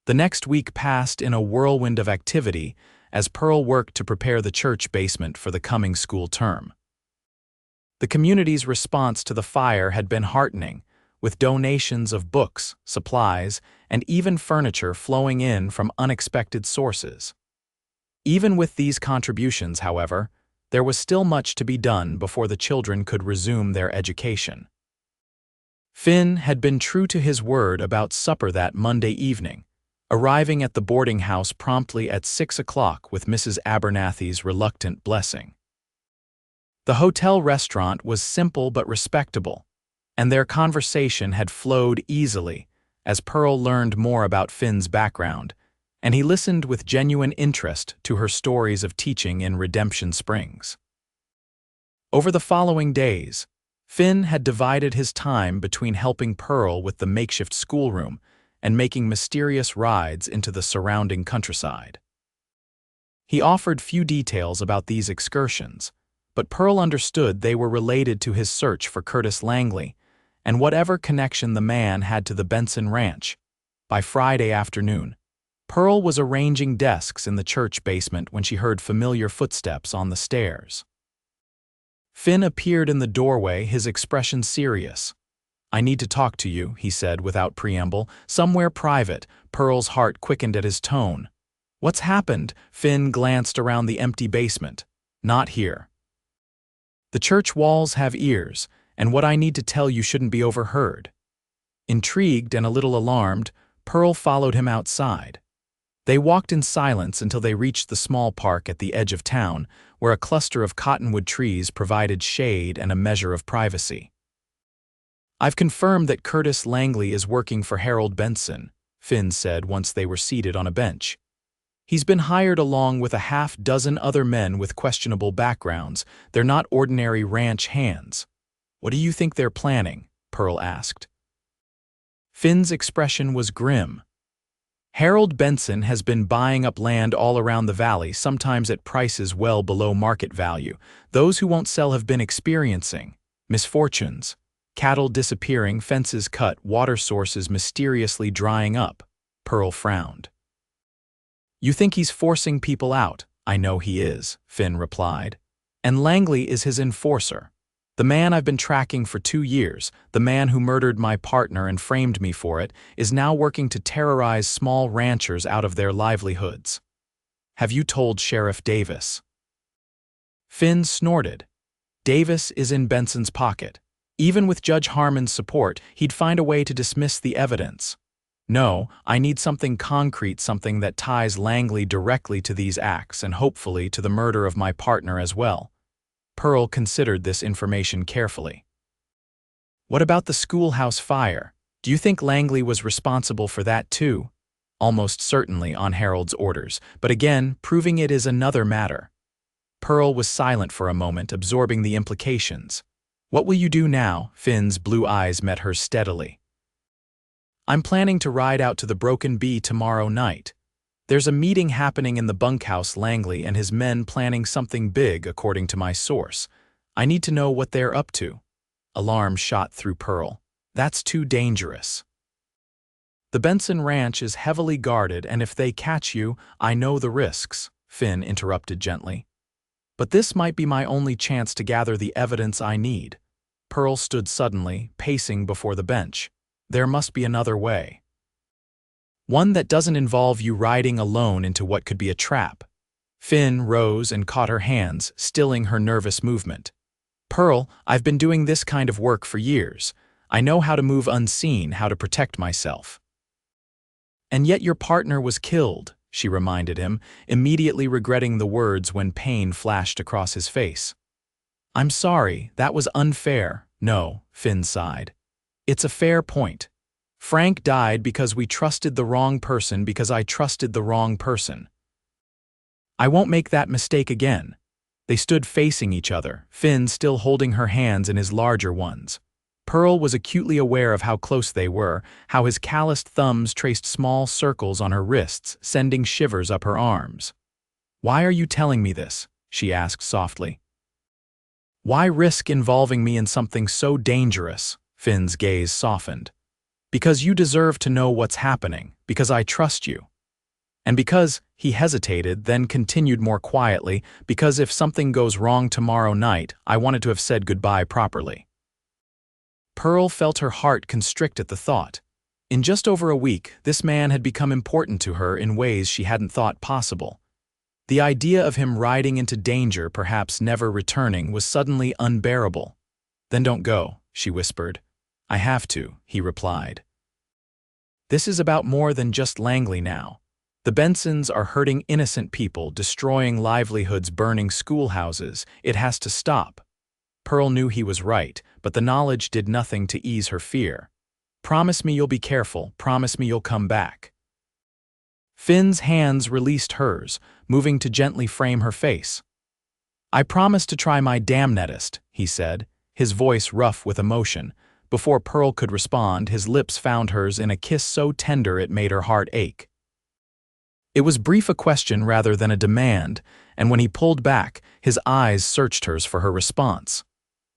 [SPEAKER 1] The next week passed in a whirlwind of activity as Pearl worked to prepare the church basement for the coming school term. The community's response to the fire had been heartening, with donations of books, supplies, and even furniture flowing in from unexpected sources. Even with these contributions, however, there was still much to be done before the children could resume their education. Finn had been true to his word about supper that Monday evening, arriving at the boarding house promptly at 6 o'clock with Mrs. Abernathy's reluctant blessing. The hotel restaurant was simple but respectable, and their conversation had flowed easily as Pearl learned more about Finn's background, and he listened with genuine interest to her stories of teaching in Redemption Springs. Over the following days, Finn had divided his time between helping Pearl with the makeshift schoolroom and making mysterious rides into the surrounding countryside. He offered few details about these excursions, but Pearl understood they were related to his search for Curtis Langley and whatever connection the man had to the Benson ranch. By Friday afternoon, Pearl was arranging desks in the church basement when she heard familiar footsteps on the stairs. Finn appeared in the doorway, his expression serious. "I need to talk to you," he said without preamble. "Somewhere private." Pearl's heart quickened at his tone. "What's happened?" Finn glanced around the empty basement. "Not here. The church walls have ears, and what I need to tell you shouldn't be overheard." Intrigued and a little alarmed, Pearl followed him outside. They walked in silence until they reached the small park at the edge of town, where a cluster of cottonwood trees provided shade and a measure of privacy. "I've confirmed that Curtis Langley is working for Harold Benson," Finn said once they were seated on a bench. "He's been hired along with a half-dozen other men with questionable backgrounds. They're not ordinary ranch hands." "What do you think they're planning?" Pearl asked. Finn's expression was grim. Harold Benson has been buying up land all around the valley, sometimes at prices well below market value. Those who won't sell have been experiencing misfortunes. Cattle disappearing, fences cut, water sources mysteriously drying up. Pearl frowned. You think he's forcing people out? I know he is, Finn replied. And Langley is his enforcer. The man I've been tracking for 2 years, the man who murdered my partner and framed me for it, is now working to terrorize small ranchers out of their livelihoods. Have you told Sheriff Davis? Finn snorted. Davis is in Benson's pocket. Even with Judge Harmon's support, he'd find a way to dismiss the evidence. No, I need something concrete, something that ties Langley directly to these acts and hopefully to the murder of my partner as well. Pearl considered this information carefully. What about the schoolhouse fire? Do you think Langley was responsible for that too? Almost certainly on Harold's orders, but again, proving it is another matter. Pearl was silent for a moment, absorbing the implications. What will you do now? Finn's blue eyes met hers steadily. I'm planning to ride out to the Broken Bee tomorrow night. There's a meeting happening in the bunkhouse. Langley and his men planning something big, according to my source. I need to know what they're up to. Alarm shot through Pearl. That's too dangerous. The Benson ranch is heavily guarded, and if they catch you, I know the risks, Finn interrupted gently. But this might be my only chance to gather the evidence I need. Pearl stood suddenly, pacing before the bench. There must be another way. One that doesn't involve you riding alone into what could be a trap. Finn rose and caught her hands, stilling her nervous movement. Pearl, I've been doing this kind of work for years. I know how to move unseen, how to protect myself. And yet your partner was killed, she reminded him, immediately regretting the words when pain flashed across his face. I'm sorry, that was unfair. No, Finn sighed. It's a fair point. Frank died because we trusted the wrong person, because I trusted the wrong person. I won't make that mistake again. They stood facing each other, Finn still holding her hands in his larger ones. Pearl was acutely aware of how close they were, how his calloused thumbs traced small circles on her wrists, sending shivers up her arms. Why are you telling me this? She asked softly. Why risk involving me in something so dangerous? Finn's gaze softened. Because you deserve to know what's happening, because I trust you. And because, he hesitated, then continued more quietly, because if something goes wrong tomorrow night, I wanted to have said goodbye properly. Pearl felt her heart constrict at the thought. In just over a week, this man had become important to her in ways she hadn't thought possible. The idea of him riding into danger, perhaps never returning, was suddenly unbearable. Then don't go, she whispered. I have to, he replied. This is about more than just Langley now. The Bensons are hurting innocent people, destroying livelihoods, burning schoolhouses. It has to stop. Pearl knew he was right, but the knowledge did nothing to ease her fear. Promise me you'll be careful. Promise me you'll come back. Finn's hands released hers, moving to gently frame her face. I promise to try my damnedest, he said, his voice rough with emotion. Before Pearl could respond, his lips found hers in a kiss so tender it made her heart ache. It was brief, a question rather than a demand, and when he pulled back, his eyes searched hers for her response.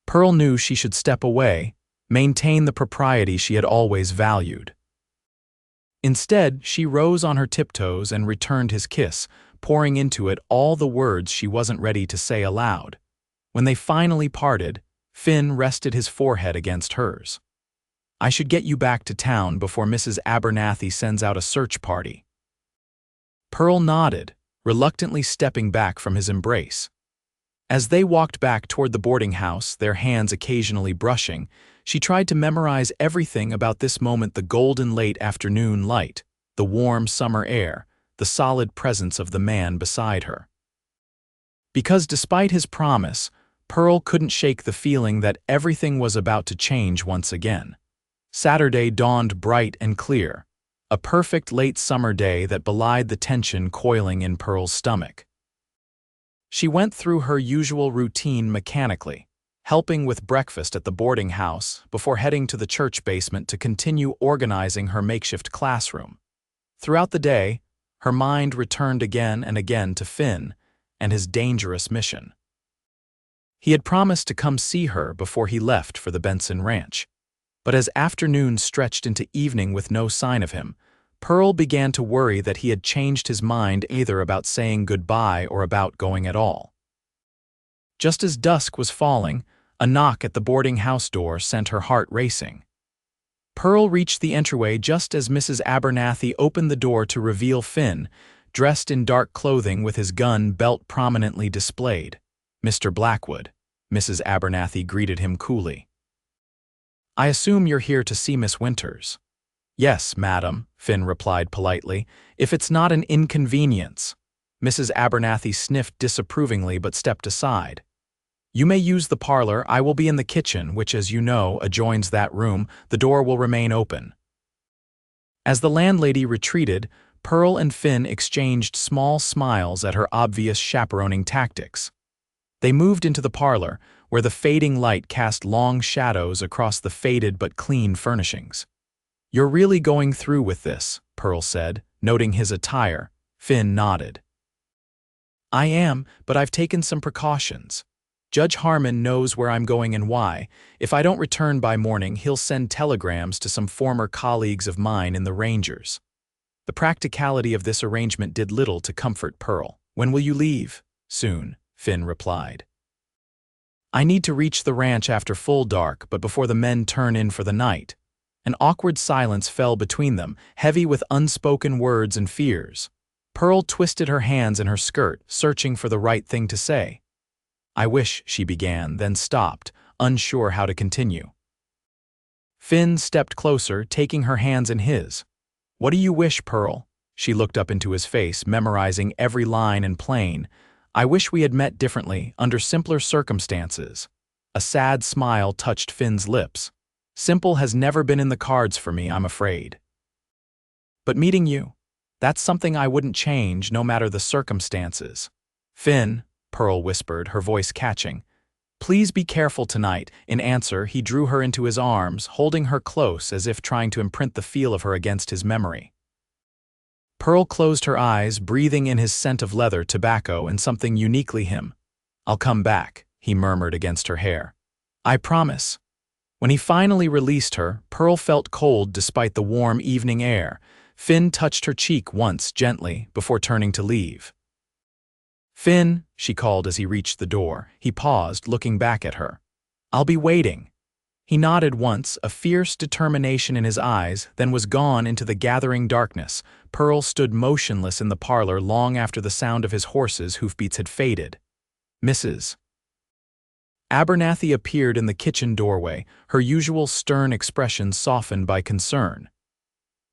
[SPEAKER 1] Pearl knew she should step away, maintain the propriety she had always valued. Instead, she rose on her tiptoes and returned his kiss, pouring into it all the words she wasn't ready to say aloud. When they finally parted, Finn rested his forehead against hers. I should get you back to town before Mrs. Abernathy sends out a search party. Pearl nodded, reluctantly stepping back from his embrace. As they walked back toward the boarding house, their hands occasionally brushing, she tried to memorize everything about this moment: the golden late afternoon light, the warm summer air, the solid presence of the man beside her. Because despite his promise, Pearl couldn't shake the feeling that everything was about to change once again. Saturday dawned bright and clear, a perfect late summer day that belied the tension coiling in Pearl's stomach. She went through her usual routine mechanically. helping with breakfast at the boarding house before heading to the church basement to continue organizing her makeshift classroom. Throughout the day, her mind returned again and again to Finn and his dangerous mission. He had promised to come see her before he left for the Benson ranch, but as afternoon stretched into evening with no sign of him, Pearl began to worry that he had changed his mind either about saying goodbye or about going at all. Just as dusk was falling, a knock at the boarding house door sent her heart racing. Pearl reached the entryway just as Mrs. Abernathy opened the door to reveal Finn, dressed in dark clothing with his gun belt prominently displayed. "Mr. Blackwood," Mrs. Abernathy greeted him coolly. "I assume you're here to see Miss Winters." "Yes, madam," Finn replied politely, "if it's not an inconvenience." Mrs. Abernathy sniffed disapprovingly but stepped aside. "You may use the parlor. I will be in the kitchen, which, as you know, adjoins that room. The door will remain open." As the landlady retreated, Pearl and Finn exchanged small smiles at her obvious chaperoning tactics. They moved into the parlor, where the fading light cast long shadows across the faded but clean furnishings. "You're really going through with this," Pearl said, noting his attire. Finn nodded. "I am, but I've taken some precautions. Judge Harmon knows where I'm going and why. If I don't return by morning, he'll send telegrams to some former colleagues of mine in the Rangers." The practicality of this arrangement did little to comfort Pearl. "When will you leave?" "Soon," Finn replied. "I need to reach the ranch after full dark, but before the men turn in for the night." An awkward silence fell between them, heavy with unspoken words and fears. Pearl twisted her hands in her skirt, searching for the right thing to say. "I wish," she began, then stopped, unsure how to continue. Finn stepped closer, taking her hands in his. "What do you wish, Pearl?" She looked up into his face, memorizing every line and plain. "I wish we had met differently, under simpler circumstances." A sad smile touched Finn's lips. "Simple has never been in the cards for me, I'm afraid. But meeting you, that's something I wouldn't change, no matter the circumstances." "Finn," Pearl whispered, her voice catching, "please be careful tonight." In answer, he drew her into his arms, holding her close as if trying to imprint the feel of her against his memory. Pearl closed her eyes, breathing in his scent of leather, tobacco, and something uniquely him. "I'll come back," he murmured against her hair. "I promise." When he finally released her, Pearl felt cold despite the warm evening air. Finn touched her cheek once, gently, before turning to leave. "Finn," she called as he reached the door. He paused, looking back at her. "I'll be waiting." He nodded once, a fierce determination in his eyes, then was gone into the gathering darkness. Pearl stood motionless in the parlor long after the sound of his horse's hoofbeats had faded. Mrs. Abernathy appeared in the kitchen doorway, her usual stern expression softened by concern.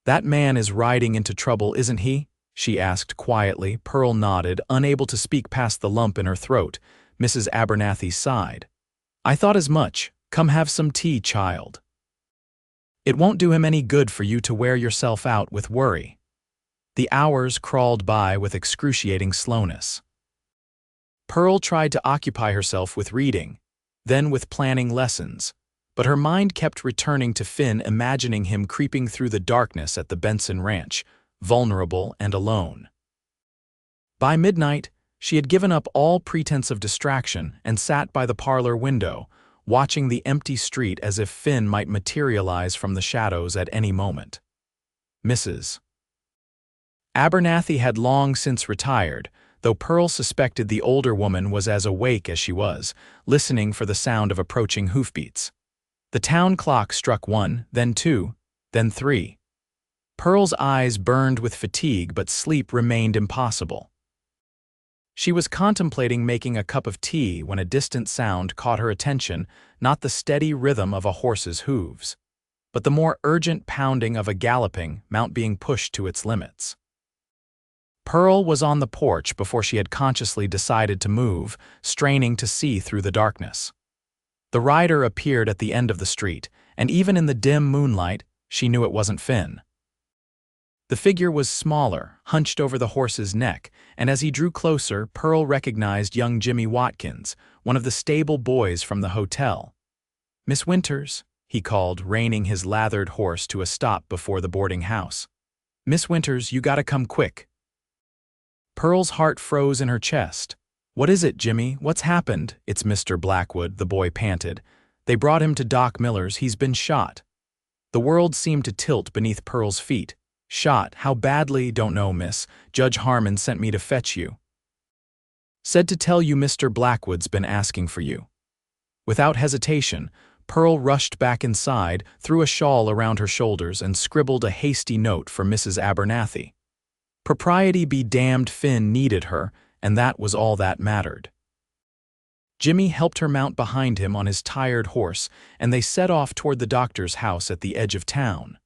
[SPEAKER 1] "That man is riding into trouble, isn't he?" she asked quietly. Pearl nodded, unable to speak past the lump in her throat. Mrs. Abernathy sighed. "I thought as much. Come have some tea, child. It won't do him any good for you to wear yourself out with worry." The hours crawled by with excruciating slowness. Pearl tried to occupy herself with reading, then with planning lessons, but her mind kept returning to Finn, imagining him creeping through the darkness at the Benson ranch, vulnerable and alone. By midnight, she had given up all pretense of distraction and sat by the parlor window, watching the empty street as if Finn might materialize from the shadows at any moment. Mrs. Abernathy had long since retired, though Pearl suspected the older woman was as awake as she was, listening for the sound of approaching hoofbeats. The town clock struck 1, then 2, then 3. Pearl's eyes burned with fatigue, but sleep remained impossible. She was contemplating making a cup of tea when a distant sound caught her attention, not the steady rhythm of a horse's hooves, but the more urgent pounding of a galloping mount being pushed to its limits. Pearl was on the porch before she had consciously decided to move, straining to see through the darkness. The rider appeared at the end of the street, and even in the dim moonlight, she knew it wasn't Finn. The figure was smaller, hunched over the horse's neck, and as he drew closer, Pearl recognized young Jimmy Watkins, one of the stable boys from the hotel. "Miss Winters," he called, reining his lathered horse to a stop before the boarding house. "Miss Winters, you gotta come quick." Pearl's heart froze in her chest. "What is it, Jimmy? What's happened?" "It's Mr. Blackwood," the boy panted. "They brought him to Doc Miller's. He's been shot." The world seemed to tilt beneath Pearl's feet. "Shot? How badly?" "Don't know, miss. Judge Harmon sent me to fetch you. Said to tell you Mr. Blackwood's been asking for you." Without hesitation, Pearl rushed back inside, threw a shawl around her shoulders, and scribbled a hasty note for Mrs. Abernathy. Propriety be damned, Finn needed her, and that was all that mattered. Jimmy helped her mount behind him on his tired horse, and they set off toward the doctor's house at the edge of town.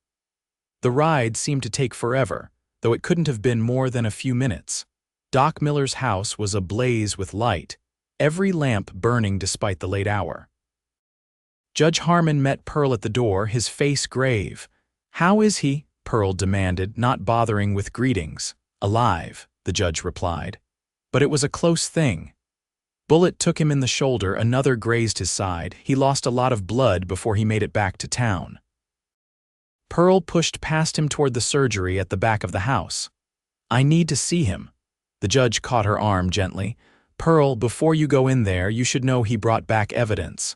[SPEAKER 1] The ride seemed to take forever, though it couldn't have been more than a few minutes. Doc Miller's house was ablaze with light, every lamp burning despite the late hour. Judge Harmon met Pearl at the door, his face grave. "How is he?" Pearl demanded, not bothering with greetings. "Alive," the judge replied. "But it was a close thing. Bullet took him in the shoulder, another grazed his side. He lost a lot of blood before he made it back to town." Pearl pushed past him toward the surgery at the back of the house. "I need to see him." The judge caught her arm gently. "Pearl, before you go in there, you should know he brought back evidence.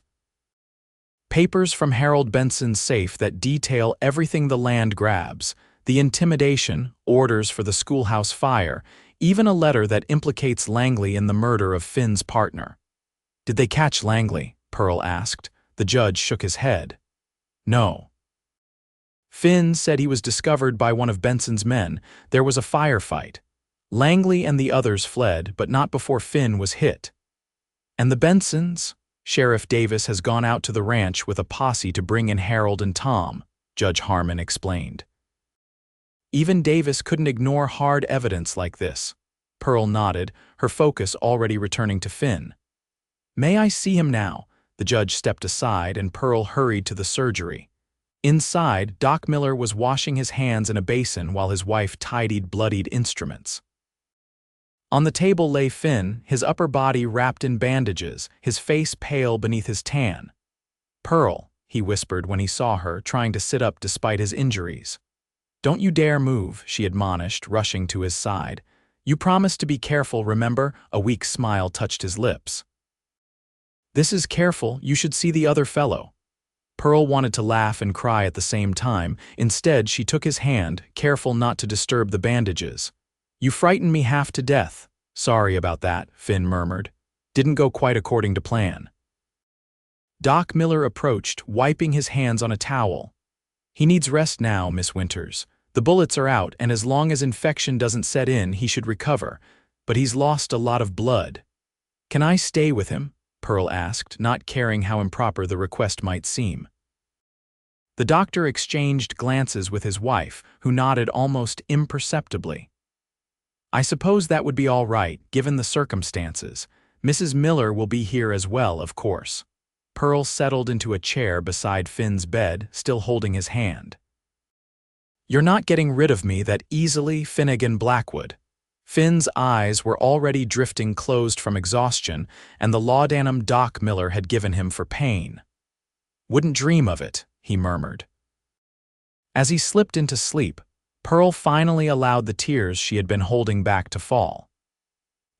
[SPEAKER 1] Papers from Harold Benson's safe that detail everything the land grabs, the intimidation, orders for the schoolhouse fire, even a letter that implicates Langley in the murder of Finn's partner." "Did they catch Langley?" Pearl asked. The judge shook his head. "No. Finn said he was discovered by one of Benson's men. There was a firefight. Langley and the others fled, but not before Finn was hit. And the Bensons? Sheriff Davis has gone out to the ranch with a posse to bring in Harold and Tom," Judge Harmon explained. Even Davis couldn't ignore hard evidence like this. Pearl nodded, her focus already returning to Finn. "May I see him now?" The judge stepped aside and Pearl hurried to the surgery. Inside, Doc Miller was washing his hands in a basin while his wife tidied bloodied instruments. On the table lay Finn, his upper body wrapped in bandages, his face pale beneath his tan. "Pearl," he whispered when he saw her, trying to sit up despite his injuries. "Don't you dare move," she admonished, rushing to his side. "You promised to be careful, remember?" A weak smile touched his lips. "This is careful. You should see the other fellow." Pearl wanted to laugh and cry at the same time. Instead, she took his hand, careful not to disturb the bandages. "You frightened me half to death." "Sorry about that," Finn murmured. "Didn't go quite according to plan." Doc Miller approached, wiping his hands on a towel. "He needs rest now, Miss Winters. The bullets are out, and as long as infection doesn't set in, he should recover. But he's lost a lot of blood." "Can I stay with him?" Pearl asked, not caring how improper the request might seem. The doctor exchanged glances with his wife, who nodded almost imperceptibly. "I suppose that would be all right, given the circumstances. Mrs. Miller will be here as well, of course." Pearl settled into a chair beside Finn's bed, still holding his hand. "You're not getting rid of me that easily, Finnegan Blackwood." Finn's eyes were already drifting closed from exhaustion, and the laudanum Doc Miller had given him for pain. "Wouldn't dream of it," he murmured. As he slipped into sleep, Pearl finally allowed the tears she had been holding back to fall.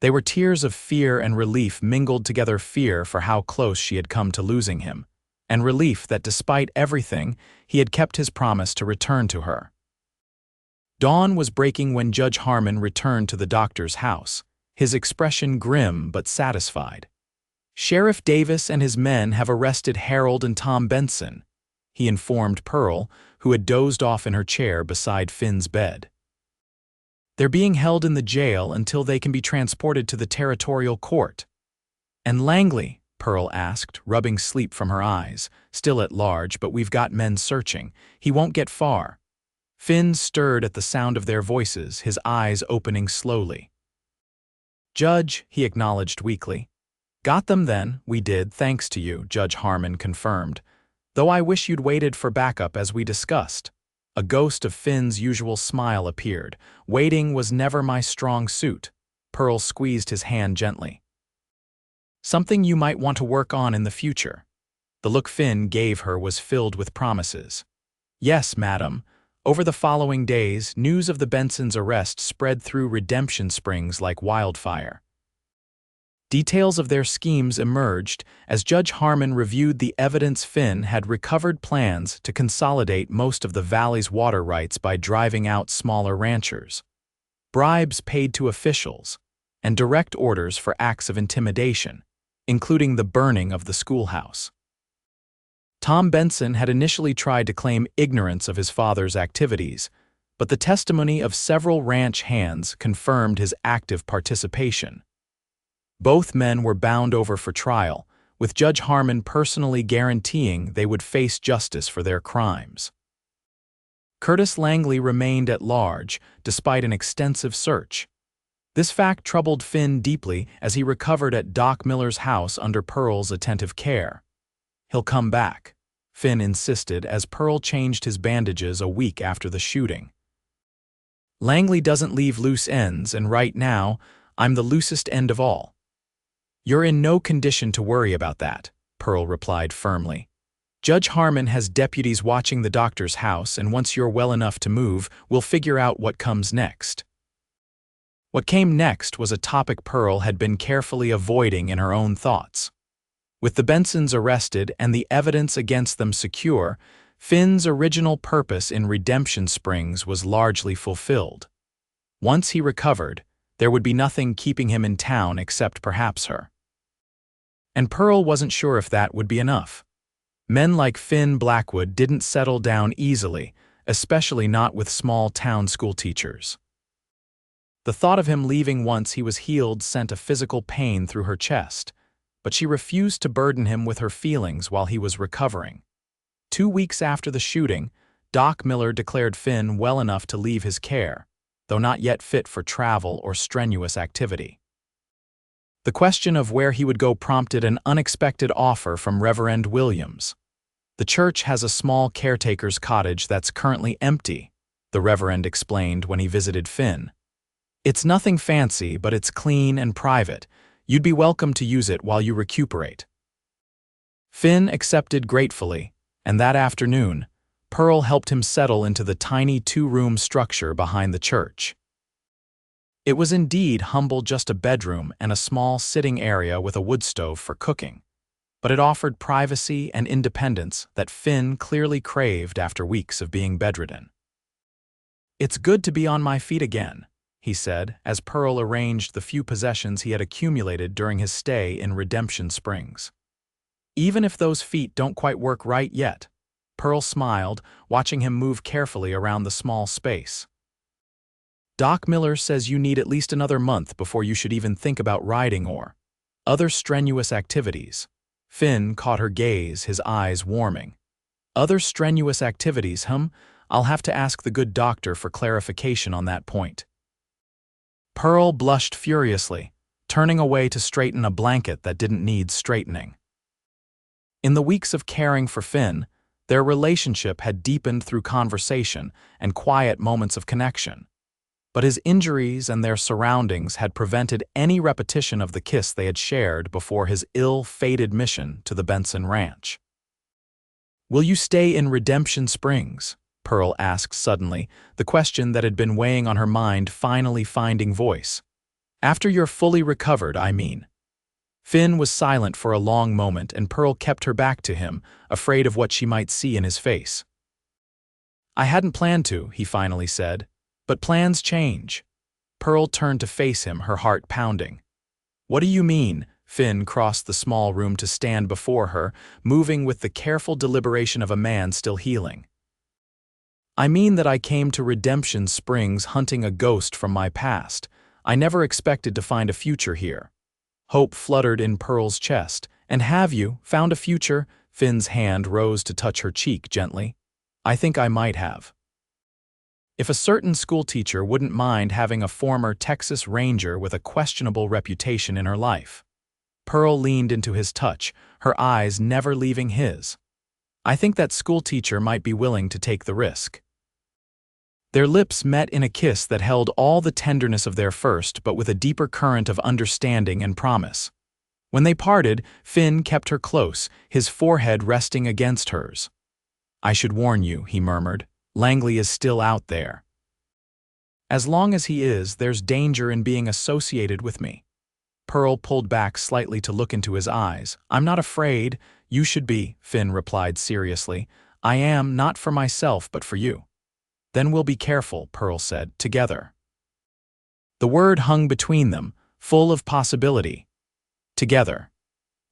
[SPEAKER 1] They were tears of fear and relief mingled together, fear for how close she had come to losing him, and relief that despite everything, he had kept his promise to return to her. Dawn was breaking when Judge Harmon returned to the doctor's house, his expression grim but satisfied. "Sheriff Davis and his men have arrested Harold and Tom Benson," he informed Pearl, who had dozed off in her chair beside Finn's bed. "They're being held in the jail until they can be transported to the territorial court." "And Langley?" Pearl asked, rubbing sleep from her eyes. "Still at large, but we've got men searching. He won't get far." Finn stirred at the sound of their voices, his eyes opening slowly. "Judge," he acknowledged weakly. "Got them then." "We did, thanks to you," Judge Harmon confirmed. "Though I wish you'd waited for backup as we discussed." A ghost of Finn's usual smile appeared. Waiting was never my strong suit. Pearl squeezed his hand gently. Something you might want to work on in the future. The look Finn gave her was filled with promises. Yes, madam. Over the following days, news of the Bensons' arrest spread through Redemption Springs like wildfire. Details of their schemes emerged as Judge Harmon reviewed the evidence. Finn had recovered plans to consolidate most of the valley's water rights by driving out smaller ranchers, bribes paid to officials, and direct orders for acts of intimidation, including the burning of the schoolhouse. Tom Benson had initially tried to claim ignorance of his father's activities, but the testimony of several ranch hands confirmed his active participation. Both men were bound over for trial, with Judge Harmon personally guaranteeing they would face justice for their crimes. Curtis Langley remained at large, despite an extensive search. This fact troubled Finn deeply as he recovered at Doc Miller's house under Pearl's attentive care. "He'll come back," Finn insisted as Pearl changed his bandages a week after the shooting. "Langley doesn't leave loose ends, and right now, I'm the loosest end of all." "You're in no condition to worry about that," Pearl replied firmly. "Judge Harmon has deputies watching the doctor's house, and once you're well enough to move, we'll figure out what comes next." What came next was a topic Pearl had been carefully avoiding in her own thoughts. With the Bensons arrested and the evidence against them secure, Finn's original purpose in Redemption Springs was largely fulfilled. Once he recovered, there would be nothing keeping him in town except perhaps her. And Pearl wasn't sure if that would be enough. Men like Finn Blackwood didn't settle down easily, especially not with small-town schoolteachers. The thought of him leaving once he was healed sent a physical pain through her chest, but she refused to burden him with her feelings while he was recovering. 2 weeks after the shooting, Doc Miller declared Finn well enough to leave his care, though not yet fit for travel or strenuous activity. The question of where he would go prompted an unexpected offer from Reverend Williams. "The church has a small caretaker's cottage that's currently empty," the Reverend explained when he visited Finn. "It's nothing fancy, but it's clean and private. You'd be welcome to use it while you recuperate." Finn accepted gratefully, and that afternoon, Pearl helped him settle into the tiny 2-room structure behind the church. It was indeed humble, just a bedroom and a small sitting area with a wood stove for cooking, but it offered privacy and independence that Finn clearly craved after weeks of being bedridden. "It's good to be on my feet again," he said, as Pearl arranged the few possessions he had accumulated during his stay in Redemption Springs. "Even if those feet don't quite work right yet," Pearl smiled, watching him move carefully around the small space. "Doc Miller says you need at least another month before you should even think about riding or other strenuous activities." Finn caught her gaze, his eyes warming. "Other strenuous activities, I'll have to ask the good doctor for clarification on that point." Pearl blushed furiously, turning away to straighten a blanket that didn't need straightening. In the weeks of caring for Finn, their relationship had deepened through conversation and quiet moments of connection. But his injuries and their surroundings had prevented any repetition of the kiss they had shared before his ill-fated mission to the Benson ranch. "Will you stay in Redemption Springs?" Pearl asked suddenly, the question that had been weighing on her mind finally finding voice. "After you're fully recovered, I mean." Finn was silent for a long moment, and Pearl kept her back to him, afraid of what she might see in his face. "I hadn't planned to," he finally said. "But plans change." Pearl turned to face him, her heart pounding. "What do you mean?" Finn crossed the small room to stand before her, moving with the careful deliberation of a man still healing. "I mean that I came to Redemption Springs hunting a ghost from my past. I never expected to find a future here." Hope fluttered in Pearl's chest. "And have you found a future?" Finn's hand rose to touch her cheek gently. "I think I might have." If a certain schoolteacher wouldn't mind having a former Texas Ranger with a questionable reputation in her life. Pearl leaned into his touch, her eyes never leaving his. "I think that schoolteacher might be willing to take the risk." Their lips met in a kiss that held all the tenderness of their first, but with a deeper current of understanding and promise. When they parted, Finn kept her close, his forehead resting against hers. "I should warn you," he murmured. "Langley is still out there. As long as he is, there's danger in being associated with me." Pearl pulled back slightly to look into his eyes. "I'm not afraid. You should be," Finn replied seriously. "I am, not for myself, but for you." "Then we'll be careful," Pearl said, "together." The word hung between them, full of possibility. Together.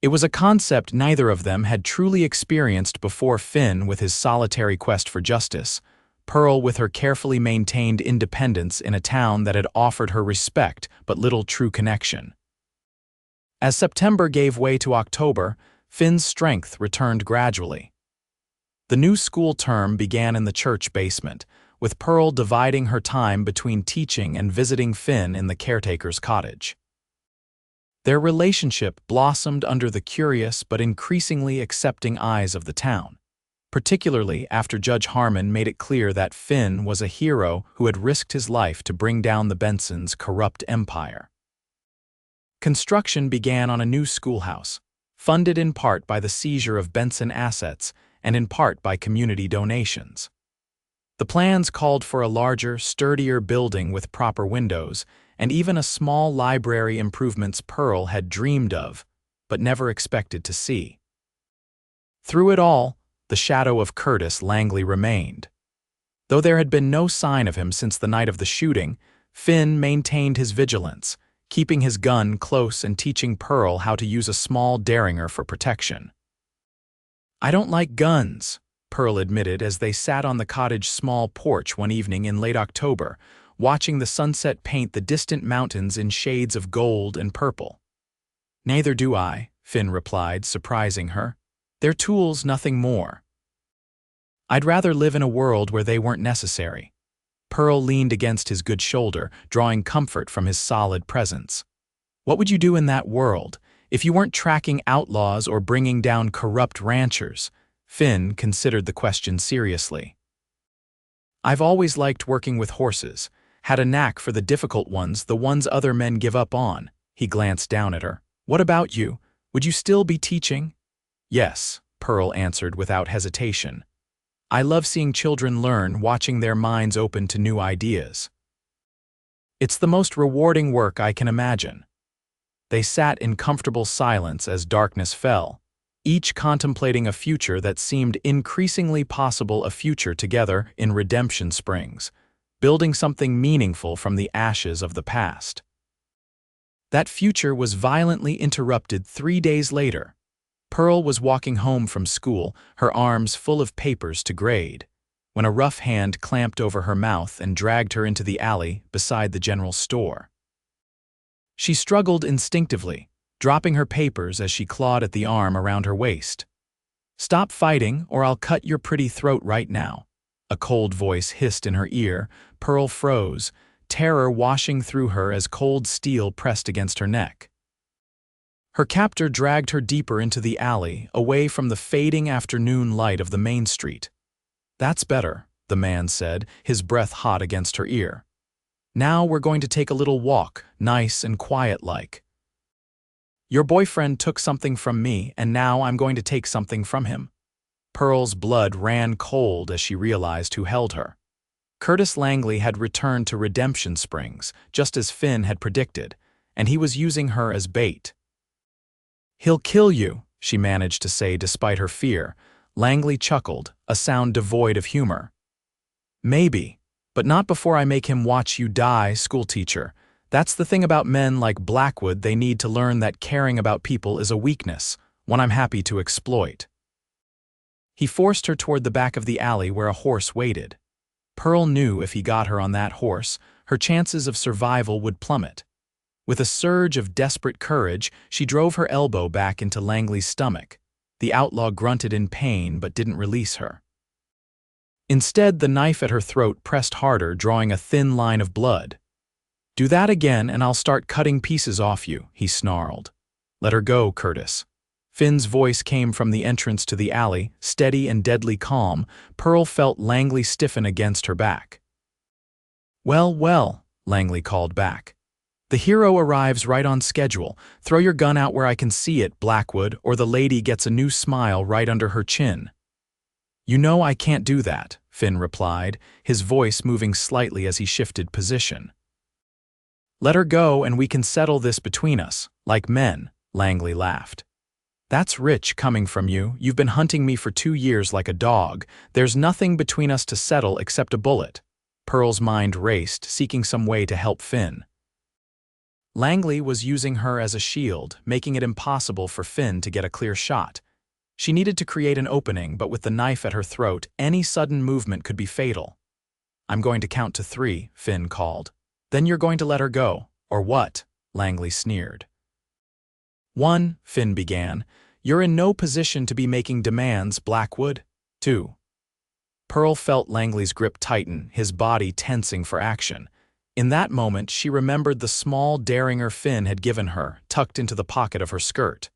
[SPEAKER 1] It was a concept neither of them had truly experienced before. Finn with his solitary quest for justice, Pearl with her carefully maintained independence in a town that had offered her respect but little true connection. As September gave way to October, Finn's strength returned gradually. The new school term began in the church basement, with Pearl dividing her time between teaching and visiting Finn in the caretaker's cottage. Their relationship blossomed under the curious but increasingly accepting eyes of the town, particularly after Judge Harmon made it clear that Finn was a hero who had risked his life to bring down the Bensons' corrupt empire. Construction began on a new schoolhouse, funded in part by the seizure of Benson assets and in part by community donations. The plans called for a larger, sturdier building with proper windows, and even a small library improvements Pearl had dreamed of, but never expected to see. Through it all, the shadow of Curtis Langley remained. Though there had been no sign of him since the night of the shooting, Finn maintained his vigilance, keeping his gun close and teaching Pearl how to use a small derringer for protection. "I don't like guns," Pearl admitted as they sat on the cottage's small porch one evening in late October, watching the sunset paint the distant mountains in shades of gold and purple. "Neither do I," Finn replied, surprising her. "They're tools, nothing more. I'd rather live in a world where they weren't necessary." Pearl leaned against his good shoulder, drawing comfort from his solid presence. "What would you do in that world, if you weren't tracking outlaws or bringing down corrupt ranchers?" Finn considered the question seriously. "I've always liked working with horses, had a knack for the difficult ones, the ones other men give up on." He glanced down at her. "What about you? Would you still be teaching?" "Yes," Pearl answered without hesitation. "I love seeing children learn, watching their minds open to new ideas. It's the most rewarding work I can imagine." They sat in comfortable silence as darkness fell, each contemplating a future that seemed increasingly possible, a future together in Redemption Springs, building something meaningful from the ashes of the past. That future was violently interrupted 3 days later. Pearl was walking home from school, her arms full of papers to grade, when a rough hand clamped over her mouth and dragged her into the alley beside the general store. She struggled instinctively, dropping her papers as she clawed at the arm around her waist. "Stop fighting, or I'll cut your pretty throat right now," a cold voice hissed in her ear. Pearl froze, terror washing through her as cold steel pressed against her neck. Her captor dragged her deeper into the alley, away from the fading afternoon light of the main street. "That's better," the man said, his breath hot against her ear. "Now we're going to take a little walk, nice and quiet-like. Your boyfriend took something from me, and now I'm going to take something from him." Pearl's blood ran cold as she realized who held her. Curtis Langley had returned to Redemption Springs, just as Finn had predicted, and he was using her as bait. "He'll kill you," she managed to say despite her fear. Langley chuckled, a sound devoid of humor. "Maybe, but not before I make him watch you die, schoolteacher. That's the thing about men like Blackwood, they need to learn that caring about people is a weakness, one I'm happy to exploit." He forced her toward the back of the alley where a horse waited. Pearl knew if he got her on that horse, her chances of survival would plummet. With a surge of desperate courage, she drove her elbow back into Langley's stomach. The outlaw grunted in pain but didn't release her. Instead, the knife at her throat pressed harder, drawing a thin line of blood. "Do that again and I'll start cutting pieces off you," he snarled. "Let her go, Curtis." Finn's voice came from the entrance to the alley, steady and deadly calm. Pearl felt Langley stiffen against her back. Well, well, Langley called back. The hero arrives right on schedule. Throw your gun out where I can see it, Blackwood, or the lady gets a new smile right under her chin. You know I can't do that, Finn replied, his voice moving slightly as he shifted position. Let her go and we can settle this between us, like men, Langley laughed. That's rich coming from you. You've been hunting me for 2 years like a dog. There's nothing between us to settle except a bullet. Pearl's mind raced, seeking some way to help Finn. Langley was using her as a shield, making it impossible for Finn to get a clear shot. She needed to create an opening, but with the knife at her throat, any sudden movement could be fatal. I'm going to count to 3, Finn called. Then you're going to let her go, or what? Langley sneered. 1, Finn began. You're in no position to be making demands, Blackwood. 2. Pearl felt Langley's grip tighten, his body tensing for action. In that moment, she remembered the small derringer Finn had given her, tucked into the pocket of her skirt.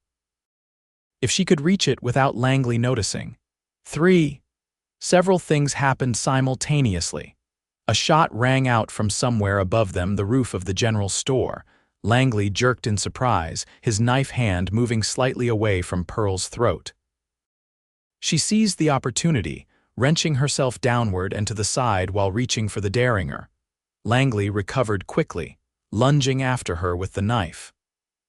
[SPEAKER 1] If she could reach it without Langley noticing. 3. Several things happened simultaneously. A shot rang out from somewhere above them, the roof of the general store. Langley jerked in surprise, his knife hand moving slightly away from Pearl's throat. She seized the opportunity, wrenching herself downward and to the side while reaching for the derringer. Langley recovered quickly, lunging after her with the knife.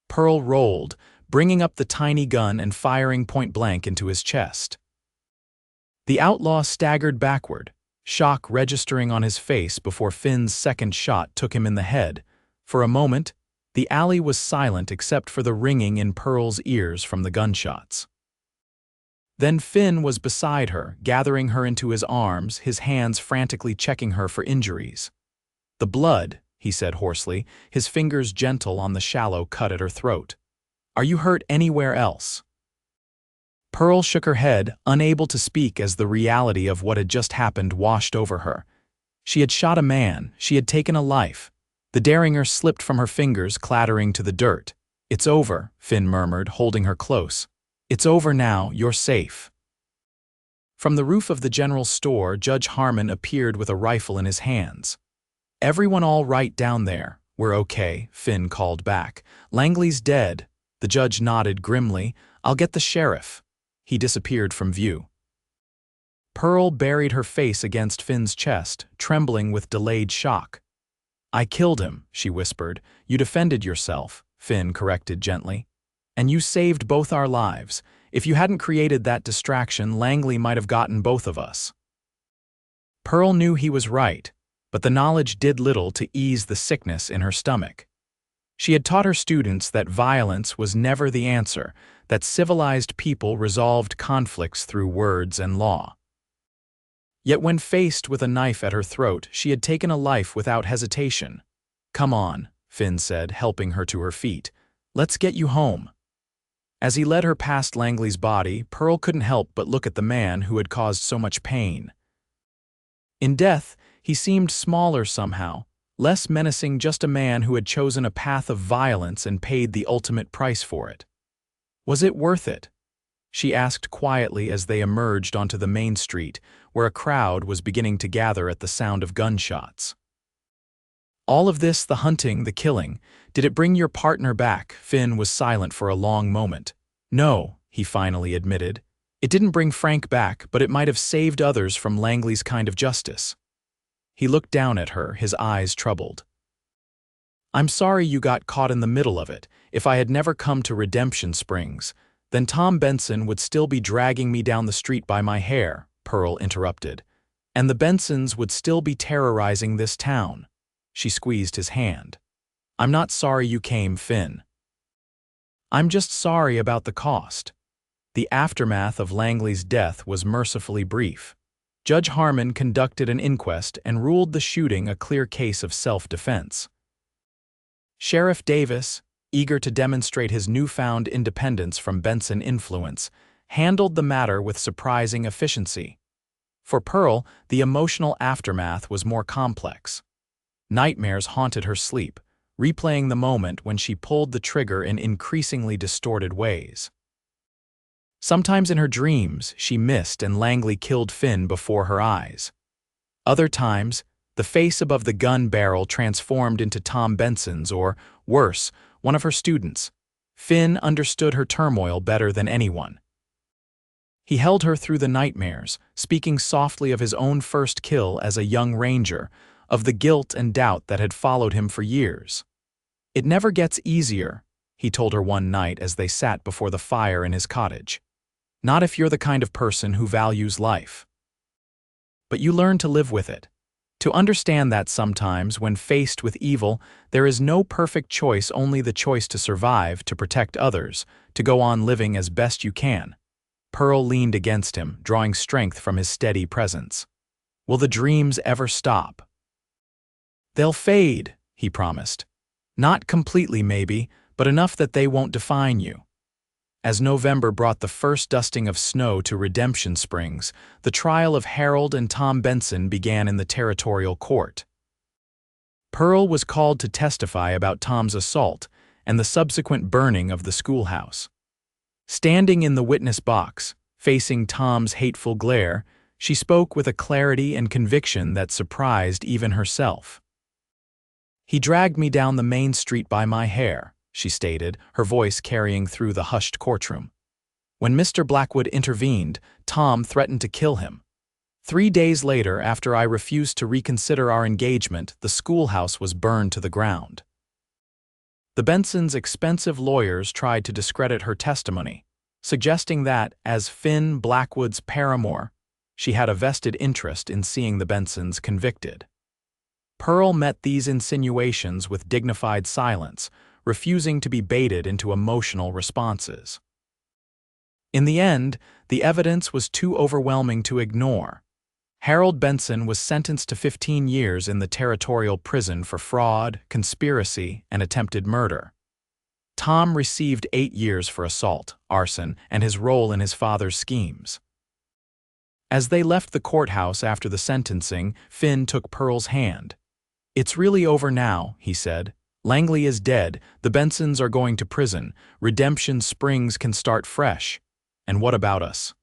[SPEAKER 1] Pearl rolled, bringing up the tiny gun and firing point-blank into his chest. The outlaw staggered backward, shock registering on his face before Finn's second shot took him in the head. For a moment, the alley was silent except for the ringing in Pearl's ears from the gunshots. Then Finn was beside her, gathering her into his arms, his hands frantically checking her for injuries. The blood, he said hoarsely, his fingers gentle on the shallow cut at her throat. Are you hurt anywhere else? Pearl shook her head, unable to speak as the reality of what had just happened washed over her. She had shot a man, she had taken a life. The derringer slipped from her fingers, clattering to the dirt. It's over, Finn murmured, holding her close. It's over now, you're safe. From the roof of the general store, Judge Harmon appeared with a rifle in his hands. Everyone all right down there? We're okay, Finn called back. Langley's dead. The judge nodded grimly. I'll get the sheriff. He disappeared from view. Pearl buried her face against Finn's chest, trembling with delayed shock. I killed him, she whispered. You defended yourself, Finn corrected gently. And you saved both our lives. If you hadn't created that distraction, Langley might have gotten both of us. Pearl knew he was right, but the knowledge did little to ease the sickness in her stomach. She had taught her students that violence was never the answer, that civilized people resolved conflicts through words and law. Yet when faced with a knife at her throat, she had taken a life without hesitation. Come on, Finn said, helping her to her feet. Let's get you home. As he led her past Langley's body, Pearl couldn't help but look at the man who had caused so much pain. In death, he seemed smaller somehow, less menacing, just a man who had chosen a path of violence and paid the ultimate price for it. Was it worth it? She asked quietly as they emerged onto the main street, where a crowd was beginning to gather at the sound of gunshots. All of this, the hunting, the killing, did it bring your partner back? Finn was silent for a long moment. No, he finally admitted. It didn't bring Frank back, but it might have saved others from Langley's kind of justice. He looked down at her, his eyes troubled. I'm sorry you got caught in the middle of it. If I had never come to Redemption Springs, then Tom Benson would still be dragging me down the street by my hair, Pearl interrupted. And the Bensons would still be terrorizing this town. She squeezed his hand. I'm not sorry you came, Finn. I'm just sorry about the cost. The aftermath of Langley's death was mercifully brief. Judge Harmon conducted an inquest and ruled the shooting a clear case of self-defense. Sheriff Davis, eager to demonstrate his newfound independence from Benson influence, handled the matter with surprising efficiency. For Pearl, the emotional aftermath was more complex. Nightmares haunted her sleep, replaying the moment when she pulled the trigger in increasingly distorted ways. Sometimes in her dreams, she missed and Langley killed Finn before her eyes. Other times, The face above the gun barrel transformed into Tom Benson's, or, worse, one of her students. Finn understood her turmoil better than anyone. He held her through the nightmares, speaking softly of his own first kill as a young ranger, of the guilt and doubt that had followed him for years. "It never gets easier," he told her one night as they sat before the fire in his cottage. "Not if you're the kind of person who values life. But you learn to live with it. To understand that sometimes, when faced with evil, there is no perfect choice, only the choice to survive, to protect others, to go on living as best you can." Pearl leaned against him, drawing strength from his steady presence. "Will the dreams ever stop?" "They'll fade," he promised. "Not completely, maybe, but enough that they won't define you." As November brought the first dusting of snow to Redemption Springs, the trial of Harold and Tom Benson began in the territorial court. Pearl was called to testify about Tom's assault and the subsequent burning of the schoolhouse. Standing in the witness box, facing Tom's hateful glare, she spoke with a clarity and conviction that surprised even herself. "He dragged me down the main street by my hair," she stated, her voice carrying through the hushed courtroom. "When Mr. Blackwood intervened, Tom threatened to kill him. 3 days later, after I refused to reconsider our engagement, the schoolhouse was burned to the ground." The Bensons' expensive lawyers tried to discredit her testimony, suggesting that, as Finn Blackwood's paramour, she had a vested interest in seeing the Bensons convicted. Pearl met these insinuations with dignified silence, refusing to be baited into emotional responses. In the end, the evidence was too overwhelming to ignore. Harold Benson was sentenced to 15 years in the territorial prison for fraud, conspiracy, and attempted murder. Tom received 8 years for assault, arson, and his role in his father's schemes. As they left the courthouse after the sentencing, Finn took Pearl's hand. "It's really over now," he said. "Langley is dead, the Bensons are going to prison, Redemption Springs can start fresh. And what about us?"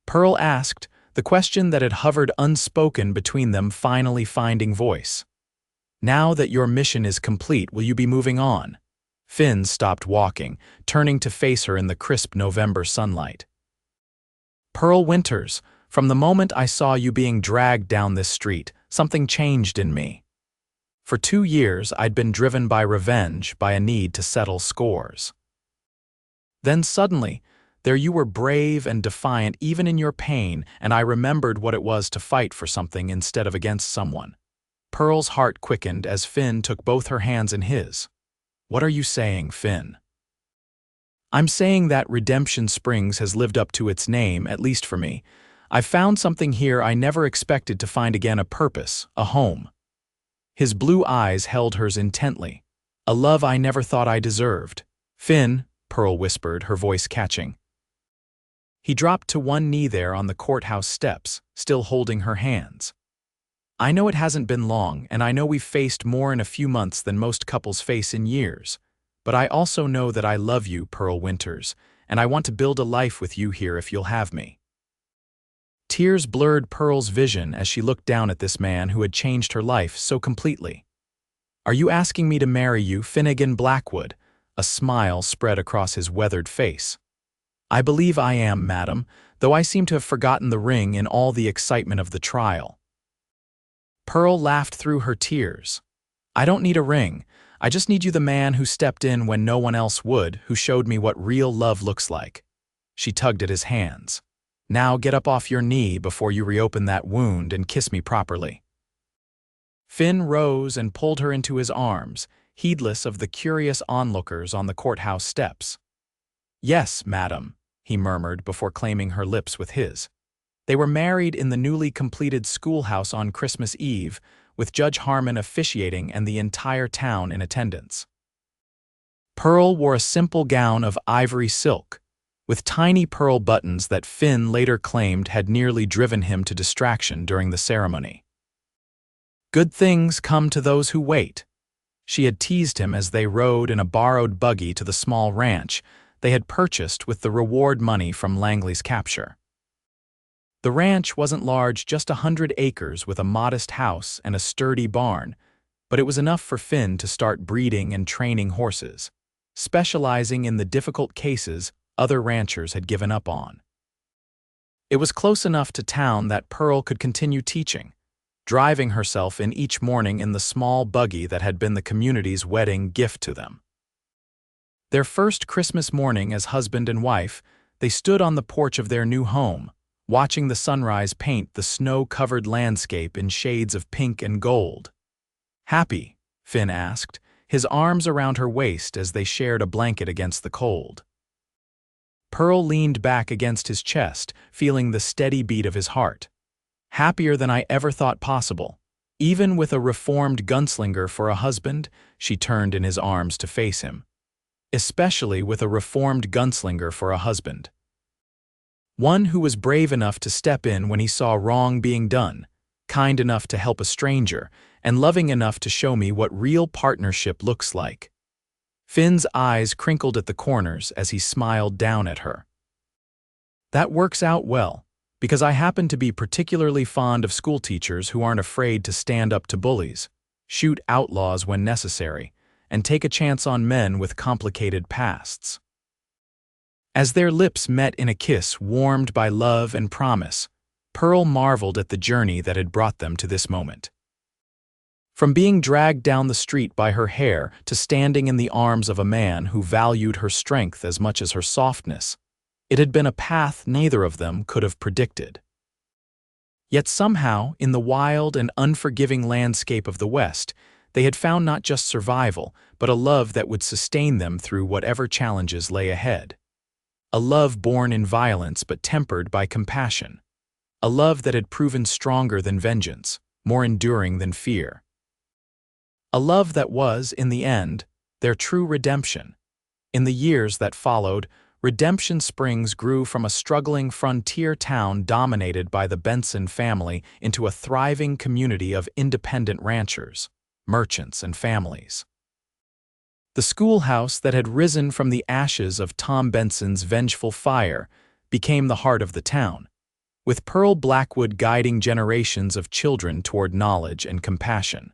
[SPEAKER 1] Pearl asked, the question that had hovered unspoken between them finally finding voice. "Now that your mission is complete, will you be moving on?" Finn stopped walking, turning to face her in the crisp November sunlight. "Pearl Winters, from the moment I saw you being dragged down this street, something changed in me. For 2 years, I'd been driven by revenge, by a need to settle scores. Then suddenly, there you were, brave and defiant even in your pain, and I remembered what it was to fight for something instead of against someone." Pearl's heart quickened as Finn took both her hands in his. "What are you saying, Finn?" "I'm saying that Redemption Springs has lived up to its name, at least for me. I've found something here I never expected to find again, a purpose, a home." His blue eyes held hers intently. "A love I never thought I deserved." "Finn," Pearl whispered, her voice catching. He dropped to one knee there on the courthouse steps, still holding her hands. "I know it hasn't been long, and I know we've faced more in a few months than most couples face in years. But I also know that I love you, Pearl Winters, and I want to build a life with you here if you'll have me." Tears blurred Pearl's vision as she looked down at this man who had changed her life so completely. "Are you asking me to marry you, Finnegan Blackwood?" A smile spread across his weathered face. "I believe I am, madam, though I seem to have forgotten the ring in all the excitement of the trial." Pearl laughed through her tears. "I don't need a ring. I just need you, the man who stepped in when no one else would, who showed me what real love looks like." She tugged at his hands. "Now get up off your knee before you reopen that wound and kiss me properly." Finn rose and pulled her into his arms, heedless of the curious onlookers on the courthouse steps. "Yes, madam," he murmured before claiming her lips with his. They were married in the newly completed schoolhouse on Christmas Eve, with Judge Harmon officiating and the entire town in attendance. Pearl wore a simple gown of ivory silk, with tiny pearl buttons that Finn later claimed had nearly driven him to distraction during the ceremony. "Good things come to those who wait," she had teased him as they rode in a borrowed buggy to the small ranch they had purchased with the reward money from Langley's capture. The ranch wasn't large, just 100 acres with a modest house and a sturdy barn, but it was enough for Finn to start breeding and training horses, specializing in the difficult cases other ranchers had given up on. It was close enough to town that Pearl could continue teaching, driving herself in each morning in the small buggy that had been the community's wedding gift to them. Their first Christmas morning as husband and wife, they stood on the porch of their new home, watching the sunrise paint the snow-covered landscape in shades of pink and gold. "Happy?" Finn asked, his arms around her waist as they shared a blanket against the cold. Pearl leaned back against his chest, feeling the steady beat of his heart. "Happier than I ever thought possible. Even with a reformed gunslinger for a husband," she turned in his arms to face him. "Especially with a reformed gunslinger for a husband. One who was brave enough to step in when he saw wrong being done, kind enough to help a stranger, and loving enough to show me what real partnership looks like." Finn's eyes crinkled at the corners as he smiled down at her. "That works out well, because I happen to be particularly fond of schoolteachers who aren't afraid to stand up to bullies, shoot outlaws when necessary, and take a chance on men with complicated pasts." As their lips met in a kiss warmed by love and promise, Pearl marveled at the journey that had brought them to this moment. From being dragged down the street by her hair to standing in the arms of a man who valued her strength as much as her softness, it had been a path neither of them could have predicted. Yet somehow, in the wild and unforgiving landscape of the West, they had found not just survival, but a love that would sustain them through whatever challenges lay ahead. A love born in violence but tempered by compassion. A love that had proven stronger than vengeance, more enduring than fear. A love that was, in the end, their true redemption. In the years that followed, Redemption Springs grew from a struggling frontier town dominated by the Benson family into a thriving community of independent ranchers, merchants, and families. The schoolhouse that had risen from the ashes of Tom Benson's vengeful fire became the heart of the town, with Pearl Blackwood guiding generations of children toward knowledge and compassion.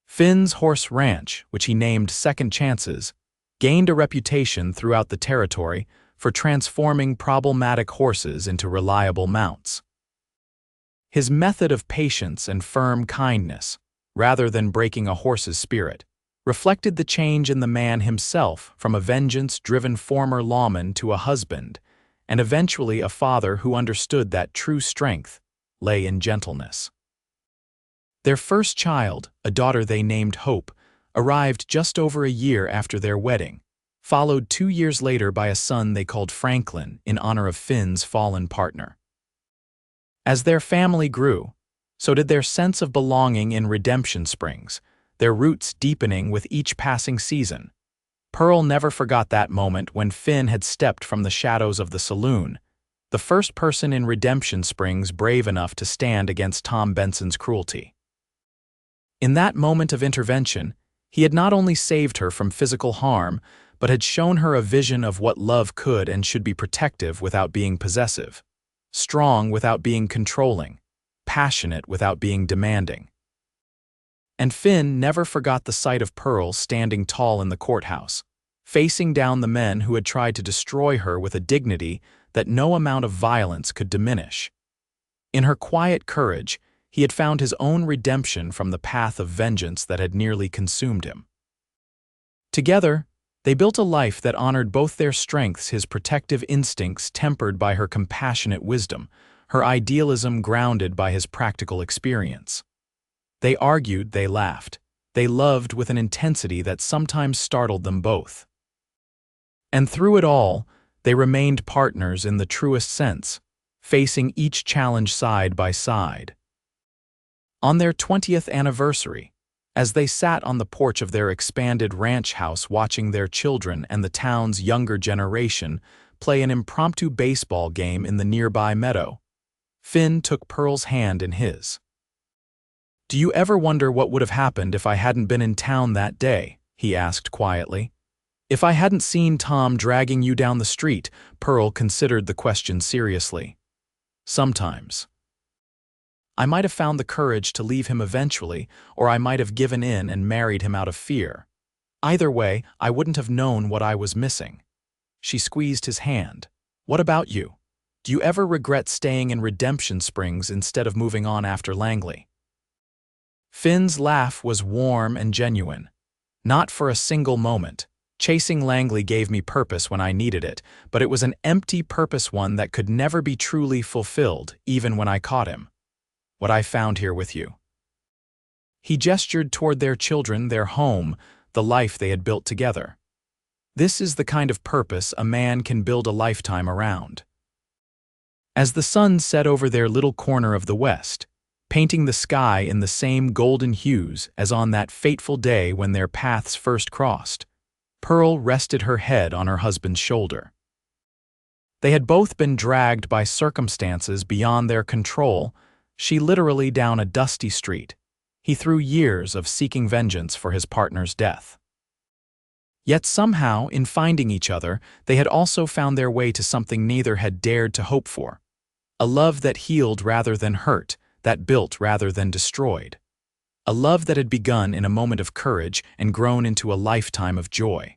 [SPEAKER 1] Finn's horse ranch, which he named Second Chances, gained a reputation throughout the territory for transforming problematic horses into reliable mounts. His method of patience and firm kindness, rather than breaking a horse's spirit, reflected the change in the man himself from a vengeance-driven former lawman to a husband, and eventually a father who understood that true strength lay in gentleness. Their first child, a daughter they named Hope, arrived just over a year after their wedding, followed 2 years later by a son they called Franklin in honor of Finn's fallen partner. As their family grew, so did their sense of belonging in Redemption Springs, their roots deepening with each passing season. Pearl never forgot that moment when Finn had stepped from the shadows of the saloon, the first person in Redemption Springs brave enough to stand against Tom Benson's cruelty. In that moment of intervention, he had not only saved her from physical harm, but had shown her a vision of what love could and should be: protective without being possessive, strong without being controlling, passionate without being demanding. And Finn never forgot the sight of Pearl standing tall in the courthouse, facing down the men who had tried to destroy her with a dignity that no amount of violence could diminish. In her quiet courage, he had found his own redemption from the path of vengeance that had nearly consumed him. Together, they built a life that honored both their strengths: his protective instincts tempered by her compassionate wisdom, her idealism grounded by his practical experience. They argued, they laughed, they loved with an intensity that sometimes startled them both. And through it all, they remained partners in the truest sense, facing each challenge side by side. On their 20th anniversary, as they sat on the porch of their expanded ranch house watching their children and the town's younger generation play an impromptu baseball game in the nearby meadow, Finn took Pearl's hand in his. "Do you ever wonder what would have happened if I hadn't been in town that day?" he asked quietly. "If I hadn't seen Tom dragging you down the street?" Pearl considered the question seriously. Sometimes. I might have found the courage to leave him eventually, or I might have given in and married him out of fear. Either way, I wouldn't have known what I was missing. She squeezed his hand. What about you? Do you ever regret staying in Redemption Springs instead of moving on after Langley? Finn's laugh was warm and genuine. Not for a single moment. Chasing Langley gave me purpose when I needed it, but it was an empty purpose, one that could never be truly fulfilled, even when I caught him. What I found here with you. He gestured toward their children, their home, the life they had built together. This is the kind of purpose a man can build a lifetime around. As the sun set over their little corner of the west, painting the sky in the same golden hues as on that fateful day when their paths first crossed, Pearl rested her head on her husband's shoulder. They had both been dragged by circumstances beyond their control, she literally down a dusty street, he through years of seeking vengeance for his partner's death. Yet somehow, in finding each other, they had also found their way to something neither had dared to hope for. A love that healed rather than hurt, that built rather than destroyed. A love that had begun in a moment of courage and grown into a lifetime of joy.